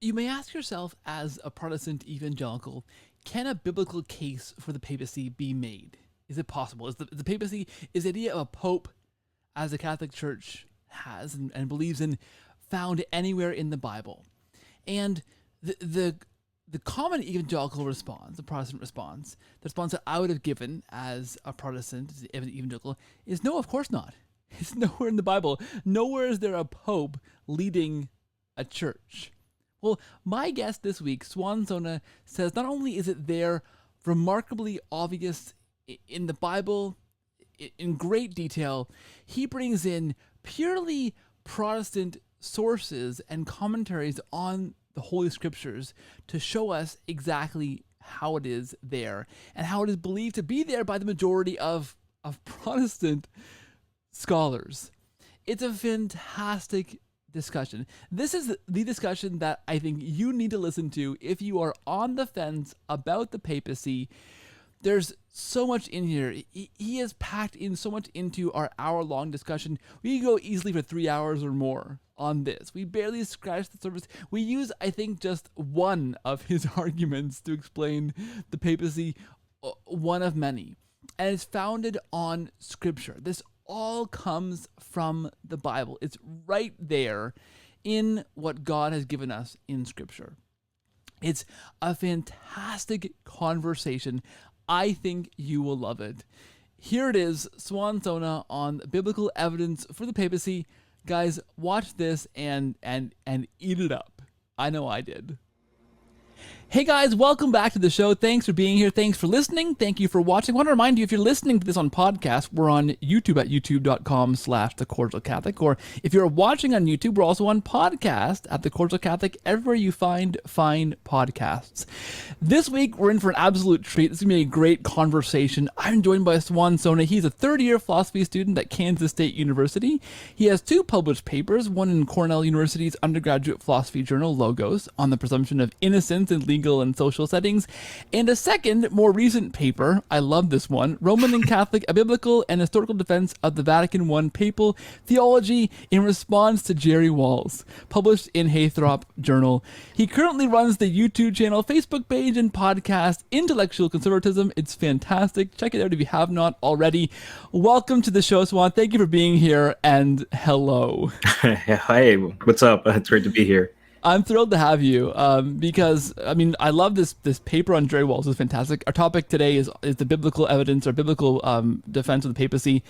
You may ask yourself, as a Protestant evangelical, can a biblical case for the papacy be made? Is it possible? Is the papacy, is the idea of a pope, as the Catholic Church has and believes in, found anywhere in the Bible? And the common evangelical response, the Protestant response, the response that I would have given as a Protestant, as an evangelical, is no, of course not. It's nowhere in the Bible. Nowhere is there a pope leading a church. Well, my guest this week, Swan Sonna, says not only is it there remarkably obvious in the Bible in great detail, he brings in purely Protestant sources and commentaries on the Holy Scriptures to show us exactly how it is there and how it is believed to be there by the majority of Protestant scholars. It's a fantastic discussion. This is the discussion that I think you need to listen to if you are on the fence about the papacy. There's so much in here. He has packed in so much into our hour-long discussion. We can go easily for 3 hours or more on this. We barely scratch the surface. We use, I think, just one of his arguments to explain the papacy, one of many. And it's founded on Scripture. This all comes from the Bible. It's right there in what God has given us in Scripture. It's a fantastic conversation. I think you will love it. Here it is, Swan Sona on biblical evidence for the papacy. Guys, watch this and eat it up. I know I did. Hey guys, welcome back to the show. Thanks for being here. Thanks for listening. Thank you for watching. I want to remind you, if you're listening to this on podcast, we're on YouTube at youtube.com/The Cordial Catholic. Or if you're watching on YouTube, we're also on podcast at The Cordial Catholic, everywhere you find fine podcasts. This week, we're in for an absolute treat. This is going to be a great conversation. I'm joined by Swan Sonna. He's a third-year philosophy student at Kansas State University. He has 2 published papers, one in Cornell University's undergraduate philosophy journal, Logos, on the presumption of innocence in legal and social settings, and a second, more recent paper, I love this one, Roman and Catholic, a biblical and historical defense of the Vatican I papal theology in response to Jerry Walls, published in Haythrop Journal. He currently runs the YouTube channel, Facebook page, and podcast, Intellectual Conservatism. It's fantastic. Check it out if you have not already. Welcome to the show, Swan. Thank you for being here, and hello. Hi, what's up? It's great to be here. I'm thrilled to have you because, I mean, I love this paper on Jerry Walls. It's fantastic. Our topic today is the biblical evidence or biblical defense of the papacy,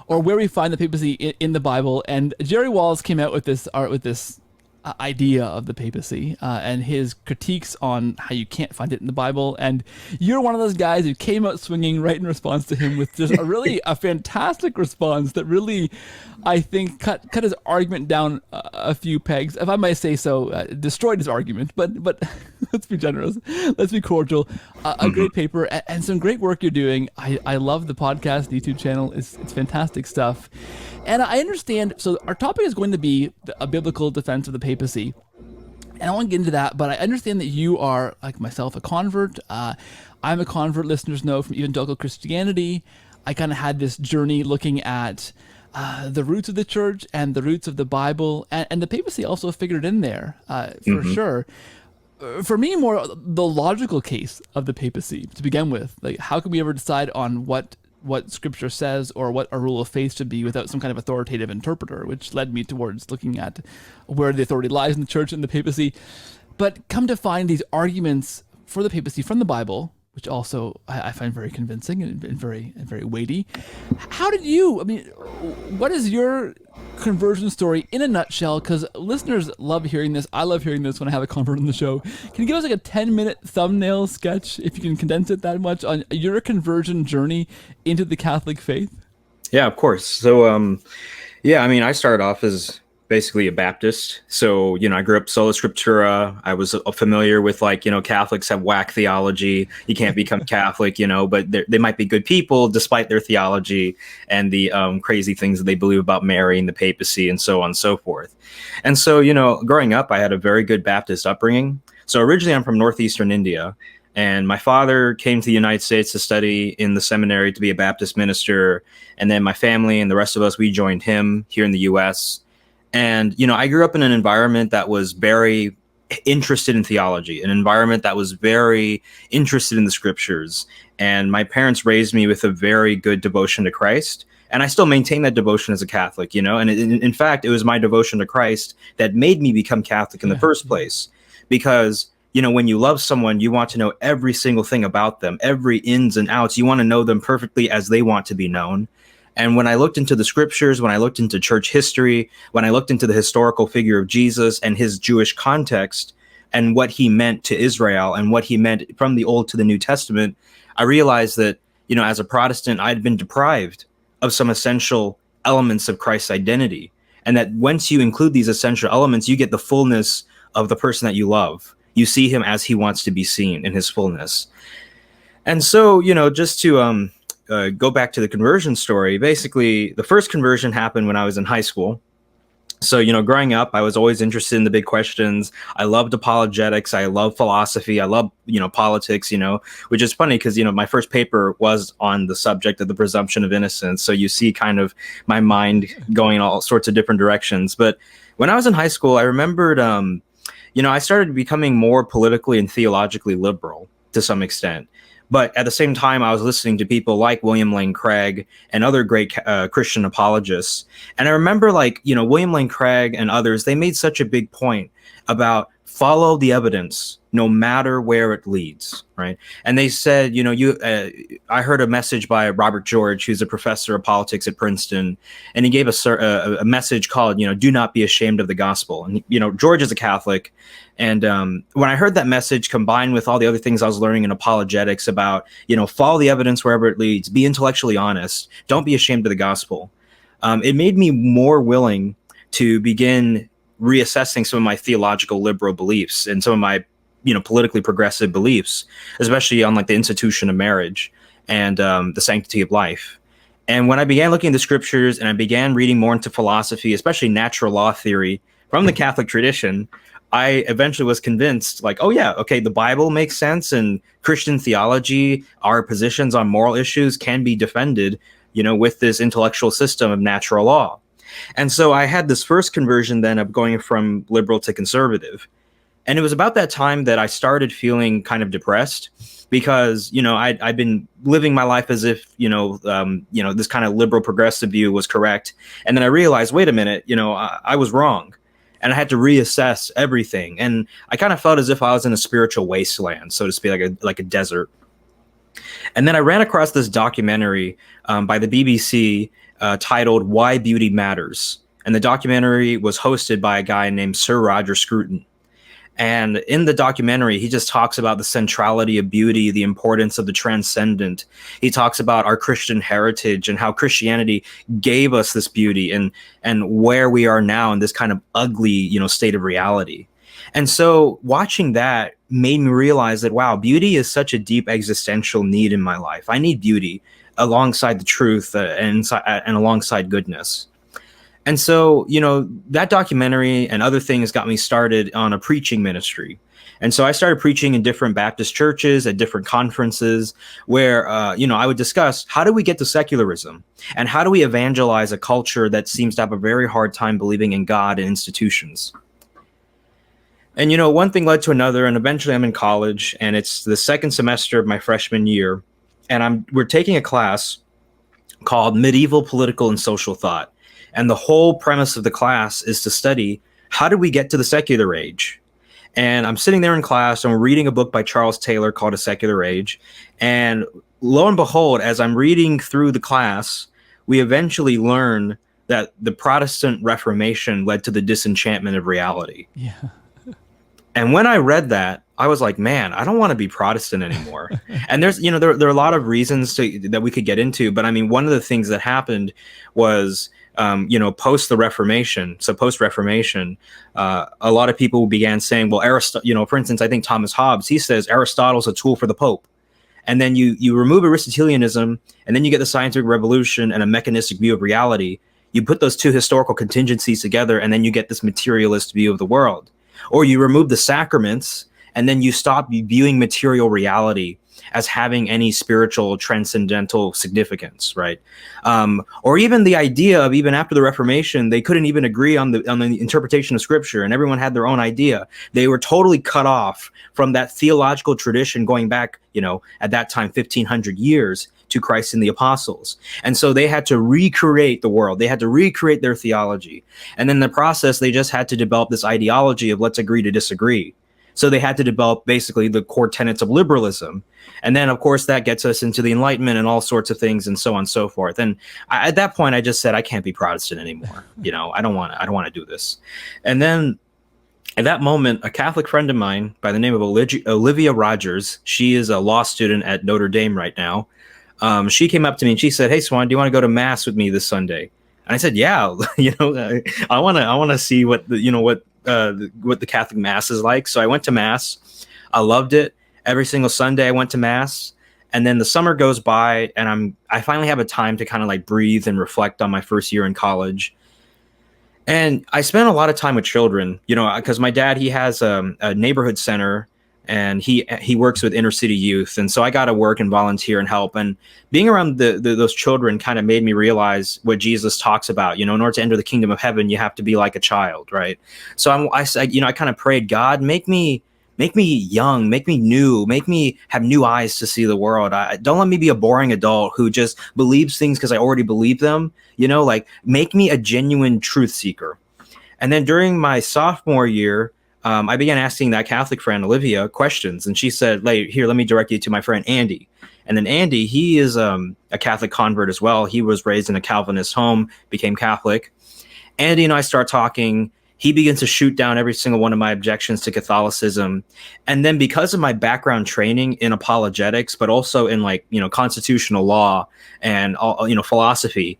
or where we find the papacy in the Bible. And Jerry Walls came out with this idea of the papacy and his critiques on how you can't find it in the Bible. And you're one of those guys who came out swinging right in response to him with just a fantastic response that really, I think, cut his argument down a few pegs, if I might say so. Destroyed his argument, but let's be generous, let's be cordial. A great paper and some great work you're doing. I love the podcast, the YouTube channel. It's fantastic stuff. And I understand, so our topic is going to be a biblical defense of the papacy. And I want to get into that, but I understand that you are, like myself, a convert. I'm a convert, listeners know, from evangelical Christianity. I kind of had this journey looking at the roots of the church and the roots of the Bible, and the papacy also figured in there, for sure. For me, more the logical case of the papacy to begin with. Like, how can we ever decide on what Scripture says or what a rule of faith should be without some kind of authoritative interpreter, which led me towards looking at where the authority lies in the church and the papacy. But come to find these arguments for the papacy from the Bible, which also I find very convincing and very weighty. How did you, what is your conversion story in a nutshell? Because listeners love hearing this. I love hearing this when I have a convert on the show. Can you give us like a 10-minute thumbnail sketch, if you can condense it that much, on your conversion journey into the Catholic faith? Yeah, of course. So, I started off as basically a Baptist. So, I grew up sola scriptura. I was familiar with Catholics have whack theology. You can't become Catholic, but they might be good people despite their theology and the crazy things that they believe about Mary and the papacy and so on and so forth. And so, growing up, I had a very good Baptist upbringing. So originally I'm from northeastern India. And my father came to the United States to study in the seminary to be a Baptist minister. And then my family and the rest of us, we joined him here in the U.S. And, I grew up in an environment that was very interested in theology, an environment that was very interested in the scriptures. And my parents raised me with a very good devotion to Christ. And I still maintain that devotion as a Catholic, you know, and in fact, it was my devotion to Christ that made me become Catholic in the first place. Because, you know, when you love someone, you want to know every single thing about them, every ins and outs. You want to know them perfectly as they want to be known. And when I looked into the scriptures, when I looked into church history, when I looked into the historical figure of Jesus and his Jewish context and what he meant to Israel and what he meant from the Old to the New Testament, I realized that, you know, as a Protestant, I had been deprived of some essential elements of Christ's identity. And that once you include these essential elements, you get the fullness of the person that you love. You see him as he wants to be seen in his fullness. And so, you know, just to go back to the conversion story, basically the first conversion happened when I was in high school. So, you know, growing up, I was always interested in the big questions. I loved apologetics. I love philosophy. I love, you know, politics, you know, which is funny because, you know, my first paper was on the subject of the presumption of innocence. So you see kind of my mind going in all sorts of different directions. But when I was in high school, I remembered, you know, I started becoming more politically and theologically liberal to some extent. But at the same time, I was listening to people like William Lane Craig and other great Christian apologists. And I remember, like, you know, William Lane Craig and others, they made such a big point about follow the evidence no matter where it leads, right? And they said, you know, I heard a message by Robert George, who's a professor of politics at Princeton, and he gave a message called, you know, do not be ashamed of the gospel. And, you know, George is a Catholic. And when I heard that message combined with all the other things I was learning in apologetics about, you know, follow the evidence wherever it leads, be intellectually honest, don't be ashamed of the gospel. It made me more willing to begin reassessing some of my theological liberal beliefs and some of my, you know, politically progressive beliefs, especially on like the institution of marriage and the sanctity of life. And when I began looking at the scriptures and I began reading more into philosophy, especially natural law theory from the Catholic tradition, I eventually was convinced, like, oh yeah, okay, the Bible makes sense, and Christian theology, our positions on moral issues can be defended, you know, with this intellectual system of natural law. And so I had this first conversion then of going from liberal to conservative. And it was about that time that I started feeling kind of depressed because, you know, I'd been living my life as if, you know, this kind of liberal progressive view was correct. And then I realized, wait a minute, you know, I was wrong. And I had to reassess everything. And I kind of felt as if I was in a spiritual wasteland, so to speak, like a desert. And then I ran across this documentary by the BBC titled Why Beauty Matters. And the documentary was hosted by a guy named Sir Roger Scruton. And in the documentary, he just talks about the centrality of beauty, the importance of the transcendent. He talks about our Christian heritage and how Christianity gave us this beauty and where we are now in this kind of ugly, you know, state of reality. And so watching that made me realize that, wow, beauty is such a deep existential need in my life. I need beauty alongside the truth and alongside goodness. And so, you know, that documentary and other things got me started on a preaching ministry. And so I started preaching in different Baptist churches at different conferences where, you know, I would discuss how do we get to secularism and how do we evangelize a culture that seems to have a very hard time believing in God and institutions. And, you know, one thing led to another, and eventually I'm in college, and it's the second semester of my freshman year, and we're taking a class called Medieval Political and Social Thought. And the whole premise of the class is to study how do we get to the secular age. And I'm sitting there in class and we're reading a book by Charles Taylor called A Secular Age. And lo and behold, as I'm reading through the class, we eventually learn that the Protestant Reformation led to the disenchantment of reality. Yeah. And when I read that, I was like, man, I don't want to be Protestant anymore. And there's, you know, there are a lot of reasons that we could get into. But I mean, one of the things that happened was, you know, post the Reformation. So post Reformation, a lot of people began saying, well, you know, for instance, I think Thomas Hobbes, he says Aristotle's a tool for the Pope. And then you remove Aristotelianism, and then you get the scientific revolution and a mechanistic view of reality. You put those two historical contingencies together, and then you get this materialist view of the world. Or you remove the sacraments, and then you stop viewing material reality as having any spiritual transcendental significance, right? Or even the idea of, even after the Reformation, they couldn't even agree on the interpretation of Scripture, and everyone had their own idea. They were totally cut off from that theological tradition going back, at that time, 1,500 years to Christ and the apostles. And so they had to recreate the world. They had to recreate their theology. And in the process, they just had to develop this ideology of let's agree to disagree. So they had to develop basically the core tenets of liberalism. And then, of course, that gets us into the Enlightenment and all sorts of things and so on and so forth. And at that point, I just said, I can't be Protestant anymore. I don't want to do this. And then at that moment, a Catholic friend of mine by the name of Olivia Rogers, she is a law student at Notre Dame right now. She came up to me and she said, "Hey, Swan, do you want to go to Mass with me this Sunday?" And I said, "Yeah, I want to see what the Catholic Mass is like." So I went to Mass. I loved it. Every single Sunday I went to Mass. And then the summer goes by and I finally have a time to kind of like breathe and reflect on my first year in college. And I spent a lot of time with children, because my dad, he has a neighborhood center, and he works with inner city youth. And so I got to work and volunteer and help. And being around those children kind of made me realize what Jesus talks about. In order to enter the kingdom of heaven, you have to be like a child, right? So I kind of prayed, God, make me young, make me new, make me have new eyes to see the world. Don't let me be a boring adult who just believes things because I already believe them. Make me a genuine truth seeker. And then during my sophomore year, I began asking that Catholic friend, Olivia, questions. And she said, let me direct you to my friend, Andy. And then Andy, he is a Catholic convert as well. He was raised in a Calvinist home, became Catholic. Andy and I start talking. He begins to shoot down every single one of my objections to Catholicism. And then because of my background training in apologetics, but also in constitutional law and philosophy,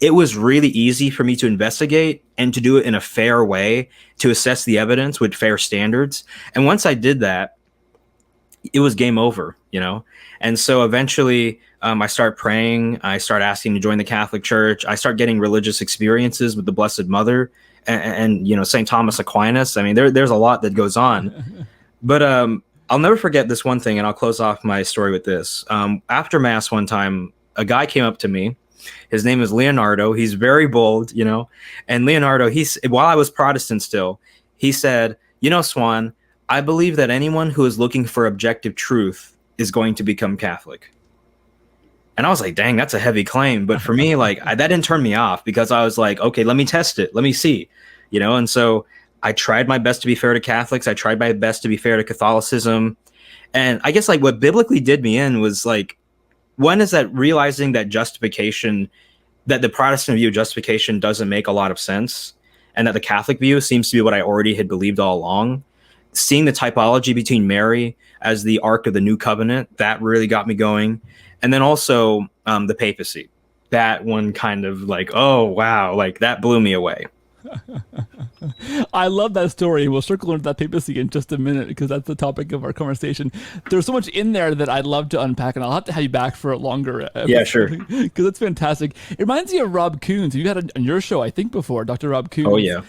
it was really easy for me to investigate and to do it in a fair way, to assess the evidence with fair standards. And once I did that, it was game over, And so eventually I start praying. I start asking to join the Catholic Church. I start getting religious experiences with the Blessed Mother and St. Thomas Aquinas. I mean, there's a lot that goes on. But I'll never forget this one thing, and I'll close off my story with this. After Mass one time, a guy came up to me. His name is Leonardo. He's very bold, And Leonardo, while I was Protestant still, he said, Swan, I believe that anyone who is looking for objective truth is going to become Catholic. And I was like, dang, that's a heavy claim. But for me, that didn't turn me off, because I was like, okay, let me test it. Let me see, And so I tried my best to be fair to Catholics. I tried my best to be fair to Catholicism. And I guess what biblically did me in was one is that realizing that justification, that the Protestant view of justification doesn't make a lot of sense, and that the Catholic view seems to be what I already had believed all along. Seeing the typology between Mary as the Ark of the New Covenant, that really got me going. And then also the papacy. That one kind of oh, wow, that blew me away. I love that story. We'll circle into that papacy in just a minute, because that's the topic of our conversation. There's so much in there that I'd love to unpack, and I'll have to have you back for a longer episode. Yeah, sure. Because it's fantastic. It reminds me of Rob Coons. You had it on your show, I think, before, Dr. Rob Coons. Oh, yeah.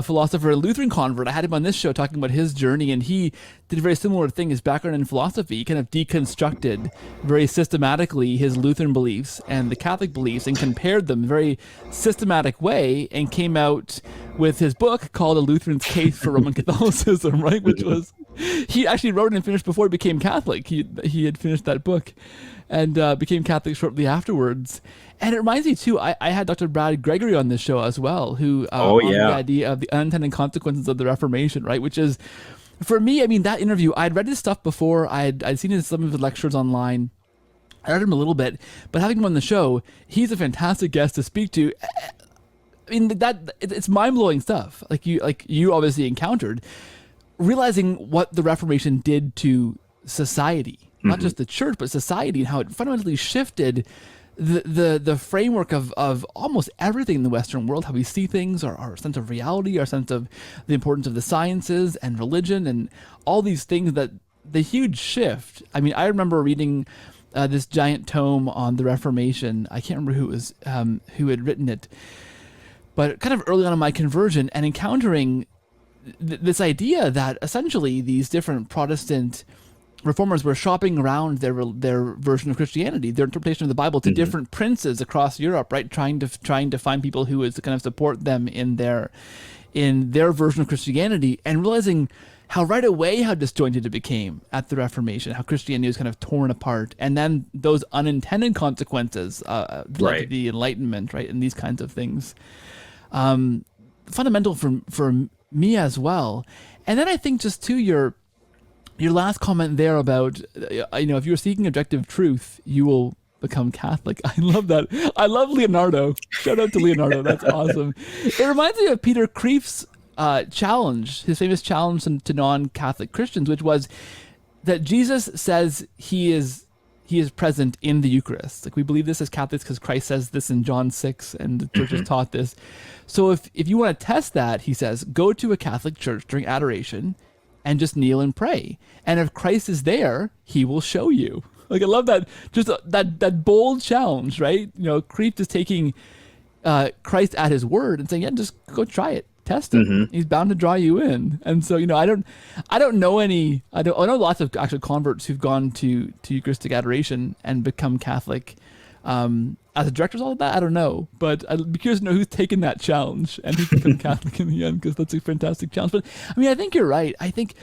Philosopher, Lutheran convert. I had him on this show talking about his journey, and he did a very similar thing. His background in philosophy, he kind of deconstructed very systematically his Lutheran beliefs and the Catholic beliefs and compared them in a very systematic way, and came out with his book called A Lutheran's Case for Roman Catholicism, right? Which was, he actually wrote it and finished before he became Catholic. He had finished that book and became Catholic shortly afterwards. And it reminds me too, I had Dr. Brad Gregory on this show as well, who on the idea of the unintended consequences of the Reformation, right? Which is, for me, I mean, that interview, I'd read his stuff before, I'd seen some of his lectures online. I read him a little bit, but having him on the show, he's a fantastic guest to speak to. I mean, it's mind-blowing stuff, like you obviously encountered, realizing what the Reformation did to society, not just the church, but society, and how it fundamentally shifted the framework of almost everything in the Western world, how we see things, our sense of reality, our sense of the importance of the sciences and religion and all these things, that the huge shift. I mean, I remember reading this giant tome on the Reformation. I can't remember who it was, who had written it, but kind of early on in my conversion, and encountering this idea that essentially these different Protestant reformers were shopping around their version of Christianity, their interpretation of the Bible, to different princes across Europe, right? Trying to find people who would kind of support them in their version of Christianity, and realizing how right away how disjointed it became at the Reformation, how Christianity was kind of torn apart, and then those unintended consequences, like the Enlightenment, right, and these kinds of things, fundamental for me as well. And then I think just to your last comment there about, if you're seeking objective truth, you will become Catholic. I love that. I love Leonardo. Shout out to Leonardo. That's awesome. It reminds me of Peter Kreeft's challenge, his famous challenge to non-Catholic Christians, which was that Jesus says he is present in the Eucharist. Like, we believe this as Catholics because Christ says this in John 6, and the church has taught this. So if you want to test that, he says, go to a Catholic church during adoration and just kneel and pray. And if Christ is there, he will show you. Like, I love that, just that bold challenge, right? Kreeft is taking Christ at his word and saying, yeah, just go try it. Test it. He's bound to draw you in. And so, I know lots of actual converts who've gone to Eucharistic adoration and become Catholic. As a director of all of that, I don't know, but I'd be curious to know who's taken that challenge and who's become Catholic in the end, because that's a fantastic challenge. But I think you're right. I think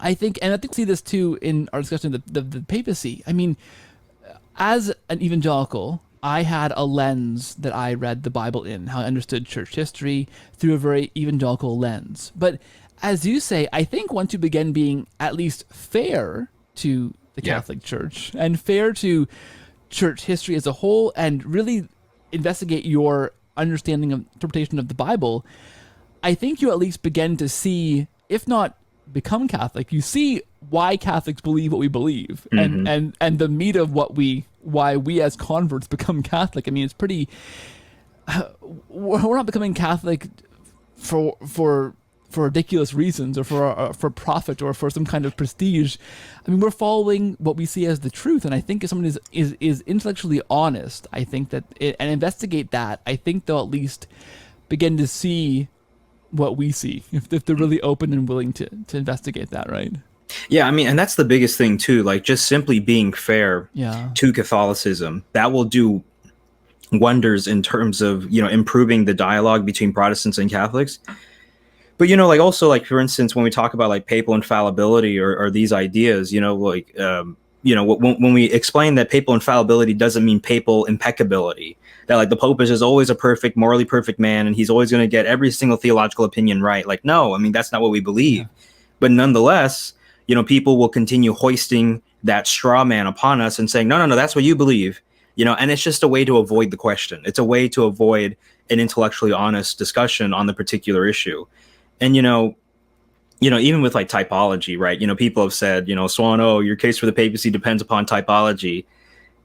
we see this too in our discussion of the papacy. As an evangelical, I had a lens that I read the Bible in, how I understood church history through a very evangelical lens. But as you say, I think once you begin being at least fair to the Catholic Church and fair to church history as a whole, and really investigate your understanding of interpretation of the Bible, I think you at least begin to see, if not become Catholic, you see why Catholics believe what we believe, and the meat of why we as converts become Catholic. It's pretty. We're not becoming Catholic for ridiculous reasons, or for profit, or for some kind of prestige. We're following what we see as the truth, and I think if someone is intellectually honest, I think that and investigate that, I think they'll at least begin to see what we see, if they're really open and willing to investigate that, right? Yeah, and that's the biggest thing too, like just simply being fair to Catholicism. That will do wonders in terms of, improving the dialogue between Protestants and Catholics. But, also, like, for instance, when we talk about like papal infallibility or these ideas, when we explain that papal infallibility doesn't mean papal impeccability, that like the Pope is just always a perfect, morally perfect man, and he's always going to get every single theological opinion right. Like, no, that's not what we believe. Yeah. But nonetheless, people will continue hoisting that straw man upon us and saying, no, that's what you believe, and it's just a way to avoid the question. It's a way to avoid an intellectually honest discussion on the particular issue. And, even with like typology, right? People have said, Swan, your case for the papacy depends upon typology.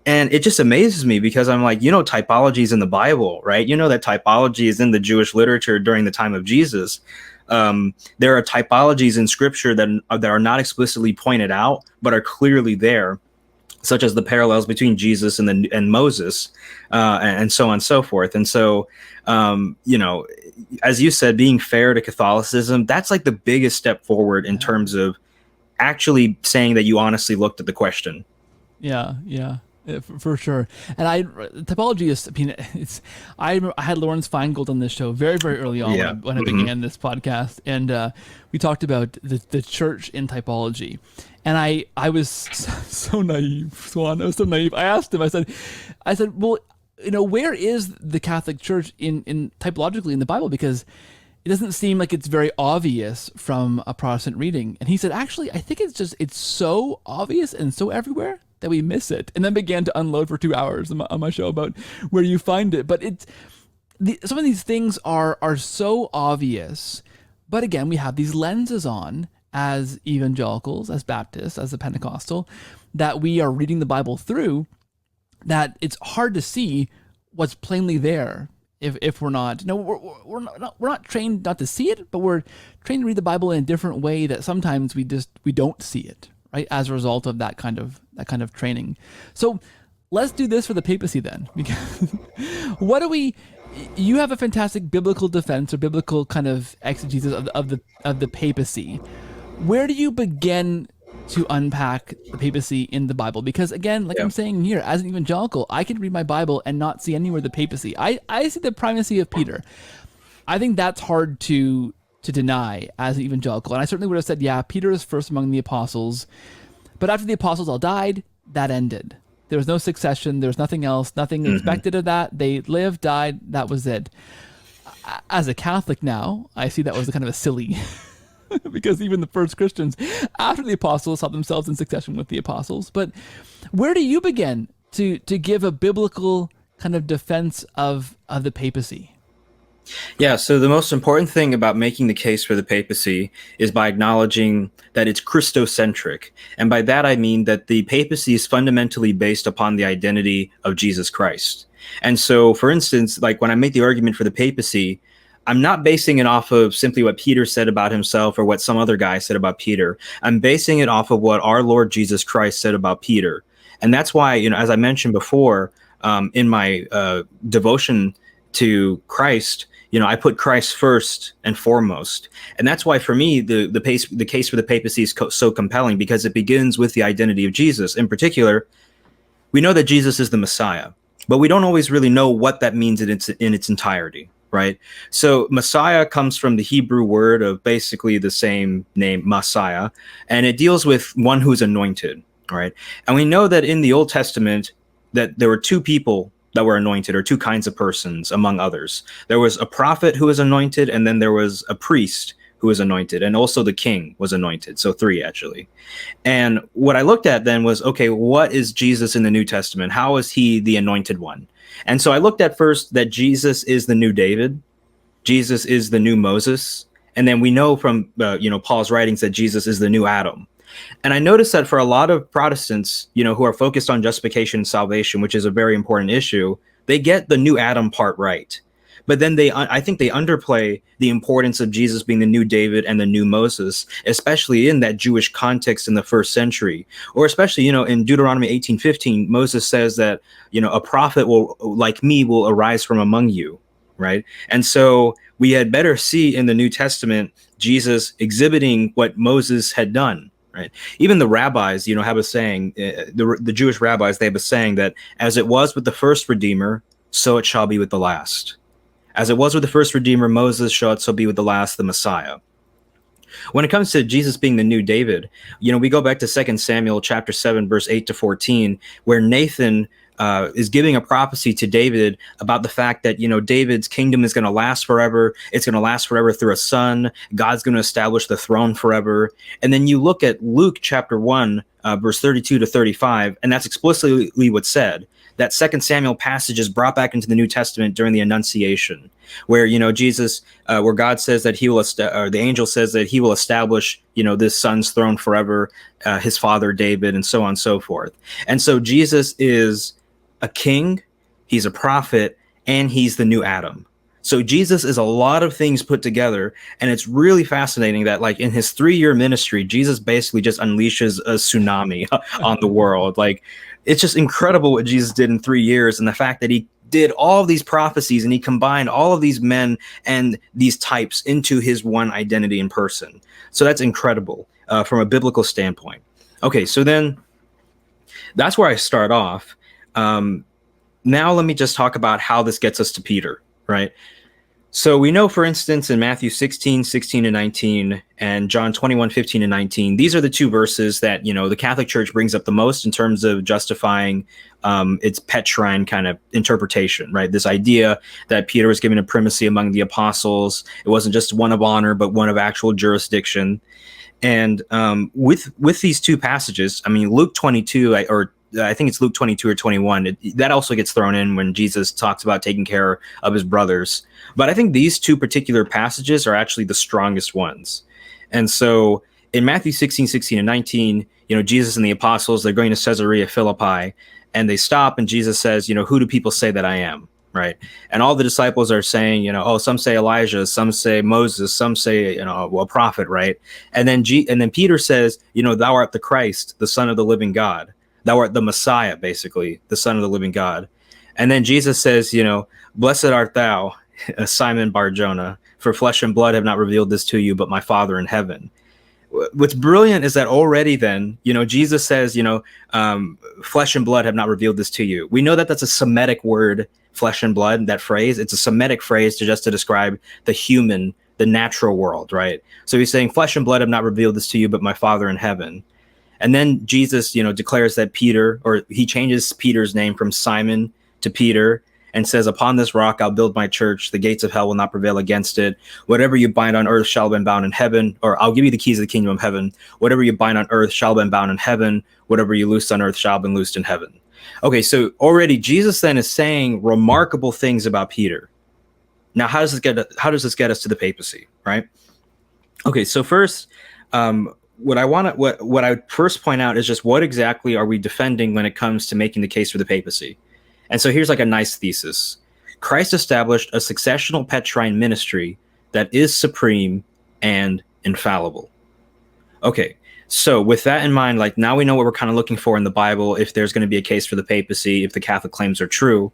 And it just amazes me, because I'm like, typology is in the Bible, right? That typology is in the Jewish literature during the time of Jesus. There are typologies in scripture that are not explicitly pointed out, but are clearly there, such as the parallels between Jesus and Moses, and so on and so forth. And so, as you said, being fair to Catholicism, that's like the biggest step forward in terms of actually saying that you honestly looked at the question. Yeah, for sure. And typology is, I had Lawrence Feingold on this show very, very early on when I began this podcast. And we talked about the church in typologgy. And I was so naive, Swan. I was so naive. I asked him, I said, well, where is the Catholic Church in typologically in the Bible? Because it doesn't seem like it's very obvious from a Protestant reading. And he said, actually, I think it's so obvious and so everywhere that we miss it. And then began to unload for 2 hours on my show about where you find it. But some of these things are so obvious. But again, we have these lenses on as evangelicals, as Baptists, as a Pentecostal, that we are reading the Bible through, that it's hard to see what's plainly there if we're not. We're not trained not to see it, but we're trained to read the Bible in a different way that sometimes we don't see it, right? As a result of that kind of training. So let's do this for the papacy then, because you have a fantastic biblical defense or biblical kind of exegesis of the papacy. Where do you begin to unpack the papacy in the Bible, because again, like Yeah. I'm saying here, as an evangelical, I can read my Bible and not see anywhere the papacy. I see the primacy of Peter. I think that's hard to deny as an evangelical, and I certainly would have said, yeah, Peter is first among the apostles, but after the apostles all died, that ended. There was no succession. There was nothing else. Nothing expected of that. They lived, died. That was it. As a Catholic now, I see that was kind of a silly, because even the first Christians after the apostles saw themselves in succession with the apostles. But where do you begin to give a biblical kind of defense of the papacy? Yeah, so the most important thing about making the case for the papacy is by acknowledging that it's Christocentric. And by that, I mean that the papacy is fundamentally based upon the identity of Jesus Christ. And so, for instance, like when I make the argument for the papacy, I'm not basing it off of simply what Peter said about himself or what some other guy said about Peter. I'm basing it off of what our Lord Jesus Christ said about Peter. And that's why, as I mentioned before, in my devotion to Christ, I put Christ first and foremost. And that's why, for me, the case for the papacy is so compelling, because it begins with the identity of Jesus. In particular, we know that Jesus is the Messiah, but we don't always really know what that means in its entirety, right? So Messiah comes from the Hebrew word of basically the same name, Messiah, and it deals with one who's anointed, right? And we know that in the Old Testament that there were two people that were anointed, or two kinds of persons, among others. There was a prophet who was anointed, and then there was a priest who was anointed, and also the king was anointed. So three, actually. And what I looked at then was, okay, what is Jesus in the New Testament? How is he the anointed one? And so I looked at first that Jesus is the new David. Jesus is the new Moses. And then we know from Paul's writings that Jesus is the new Adam. And I noticed that for a lot of Protestants, who are focused on justification and salvation, which is a very important issue, they get the new Adam part right. But then I think they underplay the importance of Jesus being the new David and the new Moses, especially in that Jewish context in the first century, or especially, in Deuteronomy 18:15, Moses says that, a prophet like me will arise from among you. Right. And so we had better see in the New Testament Jesus exhibiting what Moses had done. Right. Even the rabbis, have a saying, the Jewish rabbis, they have a saying that as it was with the first Redeemer, so it shall be with the last. As it was with the first Redeemer, Moses, shall it so be with the last, the Messiah. When it comes to Jesus being the new David, we go back to 2 Samuel chapter 7, verse 8 to 14, where Nathan is giving a prophecy to David about the fact that, David's kingdom is going to last forever. It's going to last forever through a son. God's going to establish the throne forever. And then you look at Luke chapter 1, verse 32 to 35, and that's explicitly what's said. That 2 Samuel passage is brought back into the New Testament during the Annunciation, where, Jesus, where God says that he will, or the angel says that he will establish, this son's throne forever, his father David, and so on and so forth. And so Jesus is a king, he's a prophet, and he's the new Adam. So Jesus is a lot of things put together, and it's really fascinating that, like, in his 3-year ministry, Jesus basically just unleashes a tsunami on the world. Like, it's just incredible what Jesus did in 3 years, and the fact that he did all of these prophecies and he combined all of these men and these types into his one identity in person. So that's incredible from a biblical standpoint. Okay, so then that's where I start off. Now let me just talk about how this gets us to Peter, right? So we know, for instance, in Matthew 16 and 19, and John 21:15 and 19, these are the two verses that, the Catholic Church brings up the most in terms of justifying its pet shrine kind of interpretation, right? This idea that Peter was given a primacy among the apostles. It wasn't just one of honor, but one of actual jurisdiction. And with these two passages, I mean, Luke 22, I think it's Luke 22 or 21. That also gets thrown in when Jesus talks about taking care of his brothers. But I think these two particular passages are actually the strongest ones. And so in Matthew 16 and 19, Jesus and the apostles, they're going to Caesarea Philippi, and they stop, and Jesus says, who do people say that I am? Right. And all the disciples are saying, some say Elijah, some say Moses, some say, a prophet. Right. And then Peter says, thou art the Christ, the Son of the living God. Thou art the Messiah, basically, the Son of the living God. And then Jesus says, blessed art thou, Simon Bar-Jonah, for flesh and blood have not revealed this to you, but my Father in heaven. what's brilliant is that already then, Jesus says, flesh and blood have not revealed this to you. We know that that's a Semitic word, flesh and blood, that phrase. It's a Semitic phrase to describe the natural world, right? So he's saying flesh and blood have not revealed this to you, but my Father in heaven. And then Jesus, declares that Peter, or he changes Peter's name from Simon to Peter, and says, upon this rock I'll build my church. The gates of hell will not prevail against it. Whatever you bind on earth shall be bound in heaven, or I'll give you the keys of the kingdom of heaven. Whatever you bind on earth shall be bound in heaven. Whatever you loose on earth shall be loosed in heaven. Okay, so already Jesus then is saying remarkable things about Peter. Now, how does this get us to the papacy, right? Okay, so first, what I first point out is just what exactly are we defending when it comes to making the case for the papacy? And so here's like a nice thesis. Christ established a successional Petrine ministry that is supreme and infallible. Okay, so with that in mind, like now we know what we're kind of looking for in the Bible, if there's going to be a case for the papacy, if the Catholic claims are true.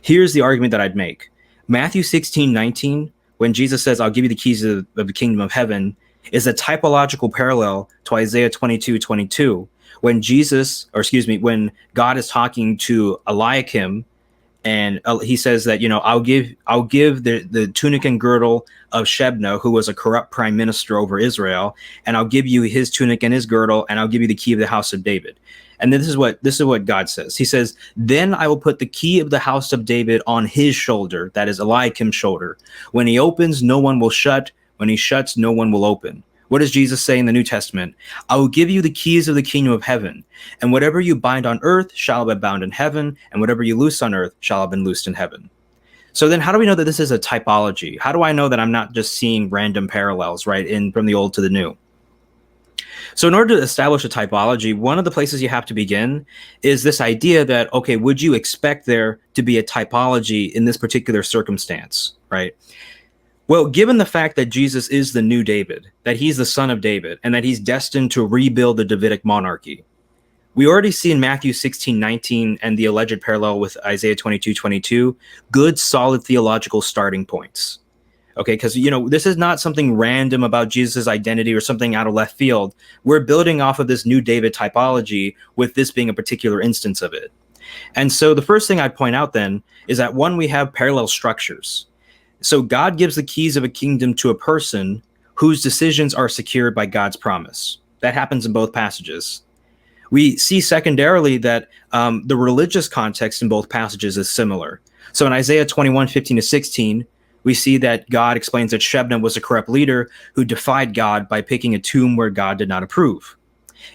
Here's the argument that I'd make. Matthew 16:19, when Jesus says, I'll give you the keys of the kingdom of heaven, is a typological parallel to Isaiah 22:22, when when God is talking to Eliakim, and he says that, I'll give the tunic and girdle of Shebna, who was a corrupt prime minister over Israel, and I'll give you his tunic and his girdle, and I'll give you the key of the house of David. And then this is what God says. He says, then I will put the key of the house of David on his shoulder, that is Eliakim's shoulder. When he opens, no one will shut. When he shuts, no one will open. What does Jesus say in the New Testament? I will give you the keys of the kingdom of heaven, and whatever you bind on earth shall be bound in heaven, and whatever you loose on earth shall have been loosed in heaven. So then how do we know that this is a typology? How do I know that I'm not just seeing random parallels, right, from the old to the new? So in order to establish a typology, one of the places you have to begin is this idea that, okay, would you expect there to be a typology in this particular circumstance, right? Well, given the fact that Jesus is the new David, that he's the son of David, and that he's destined to rebuild the Davidic monarchy, we already see in Matthew 16:19 and the alleged parallel with Isaiah 22:22, good, solid theological starting points. Okay, because, this is not something random about Jesus' identity or something out of left field. We're building off of this new David typology, with this being a particular instance of it. And so the first thing I'd point out then is that, one, we have parallel structures. So God gives the keys of a kingdom to a person whose decisions are secured by God's promise. That happens in both passages. We see secondarily that the religious context in both passages is similar. So in Isaiah 21:15-16, we see that God explains that Shebna was a corrupt leader who defied God by picking a tomb where God did not approve.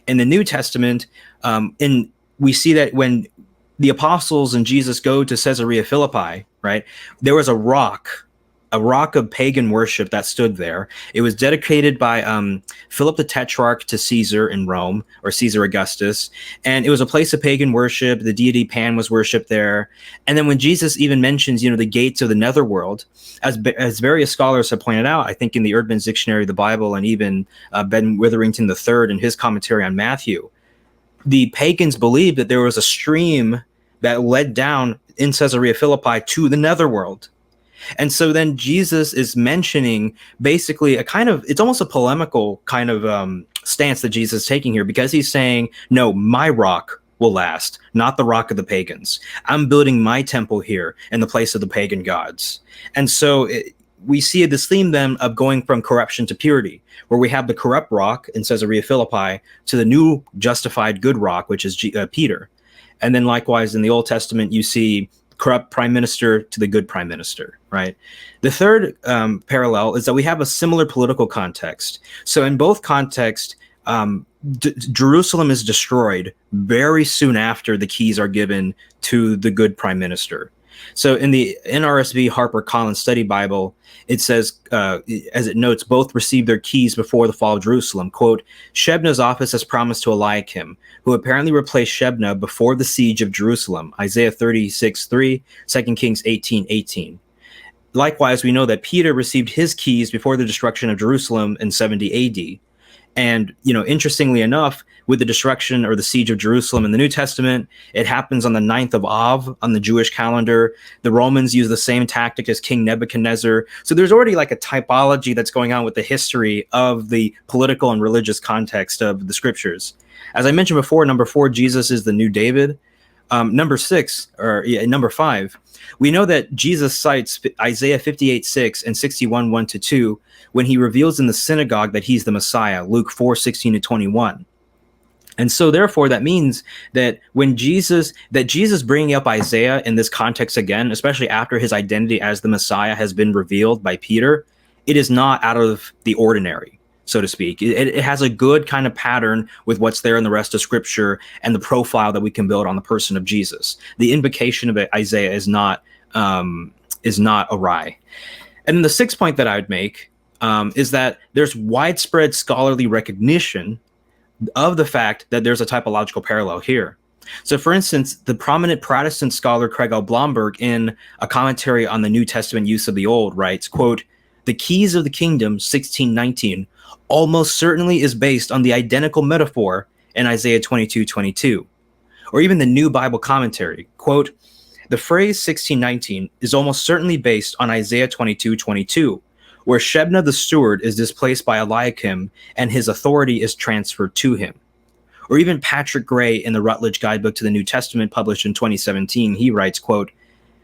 In the New Testament, we see that when the apostles and Jesus go to Caesarea Philippi, right, there was a rock of pagan worship that stood there. It was dedicated by Philip the Tetrarch to Caesar in Rome, or Caesar Augustus. And it was a place of pagan worship. The deity Pan was worshipped there. And then when Jesus even mentions, the gates of the netherworld, as various scholars have pointed out, I think in the Erdman's Dictionary of the Bible, and even Ben Witherington III in his commentary on Matthew, the pagans believed that there was a stream that led down in Caesarea Philippi to the netherworld. And so then Jesus is mentioning basically it's almost a polemical kind of stance that Jesus is taking here, because he's saying, no, my rock will last, not the rock of the pagans. I'm building my temple here in the place of the pagan gods. And so we see this theme then of going from corruption to purity, where we have the corrupt rock in Caesarea Philippi to the new justified good rock, which is Peter. And then likewise in the Old Testament, you see corrupt prime minister to the good prime minister, right? The third parallel is that we have a similar political context. So in both contexts, Jerusalem is destroyed very soon after the keys are given to the good prime minister. So in the NRSV Harper Collins Study Bible, it says, as it notes, both received their keys before the fall of Jerusalem. Quote, Shebna's office as promised to Eliakim, who apparently replaced Shebna before the siege of Jerusalem. Isaiah 36:3, 2 Kings 18:18. Likewise, we know that Peter received his keys before the destruction of Jerusalem in 70 AD. And, interestingly enough, with the destruction or the siege of Jerusalem in the New Testament, it happens on the 9th of Av on the Jewish calendar. The Romans use the same tactic as King Nebuchadnezzar. So there's already like a typology that's going on with the history of the political and religious context of the scriptures. As I mentioned before, number 4, Jesus is the new David. Number 5, we know that Jesus cites Isaiah 58:6 and 61:1-2 when he reveals in the synagogue that he's the Messiah, Luke 4:16-21. And so therefore that means that when Jesus bringing up Isaiah in this context again, especially after his identity as the Messiah has been revealed by Peter, it is not out of the ordinary, so to speak. It has a good kind of pattern with what's there in the rest of scripture and the profile that we can build on the person of Jesus. The invocation of Isaiah is not awry. And then the 6th point that I would make is that there's widespread scholarly recognition of the fact that there's a typological parallel here. So, for instance, the prominent Protestant scholar Craig L. Blomberg, in a commentary on the New Testament use of the Old, writes, quote, "The keys of the kingdom, 1619, almost certainly is based on the identical metaphor in Isaiah 22:22." Or even the New Bible Commentary, quote, "The phrase 1619 is almost certainly based on Isaiah 22:22, where Shebna the steward is displaced by Eliakim and his authority is transferred to him." Or even Patrick Gray in the Rutledge Guidebook to the New Testament, published in 2017, he writes, quote,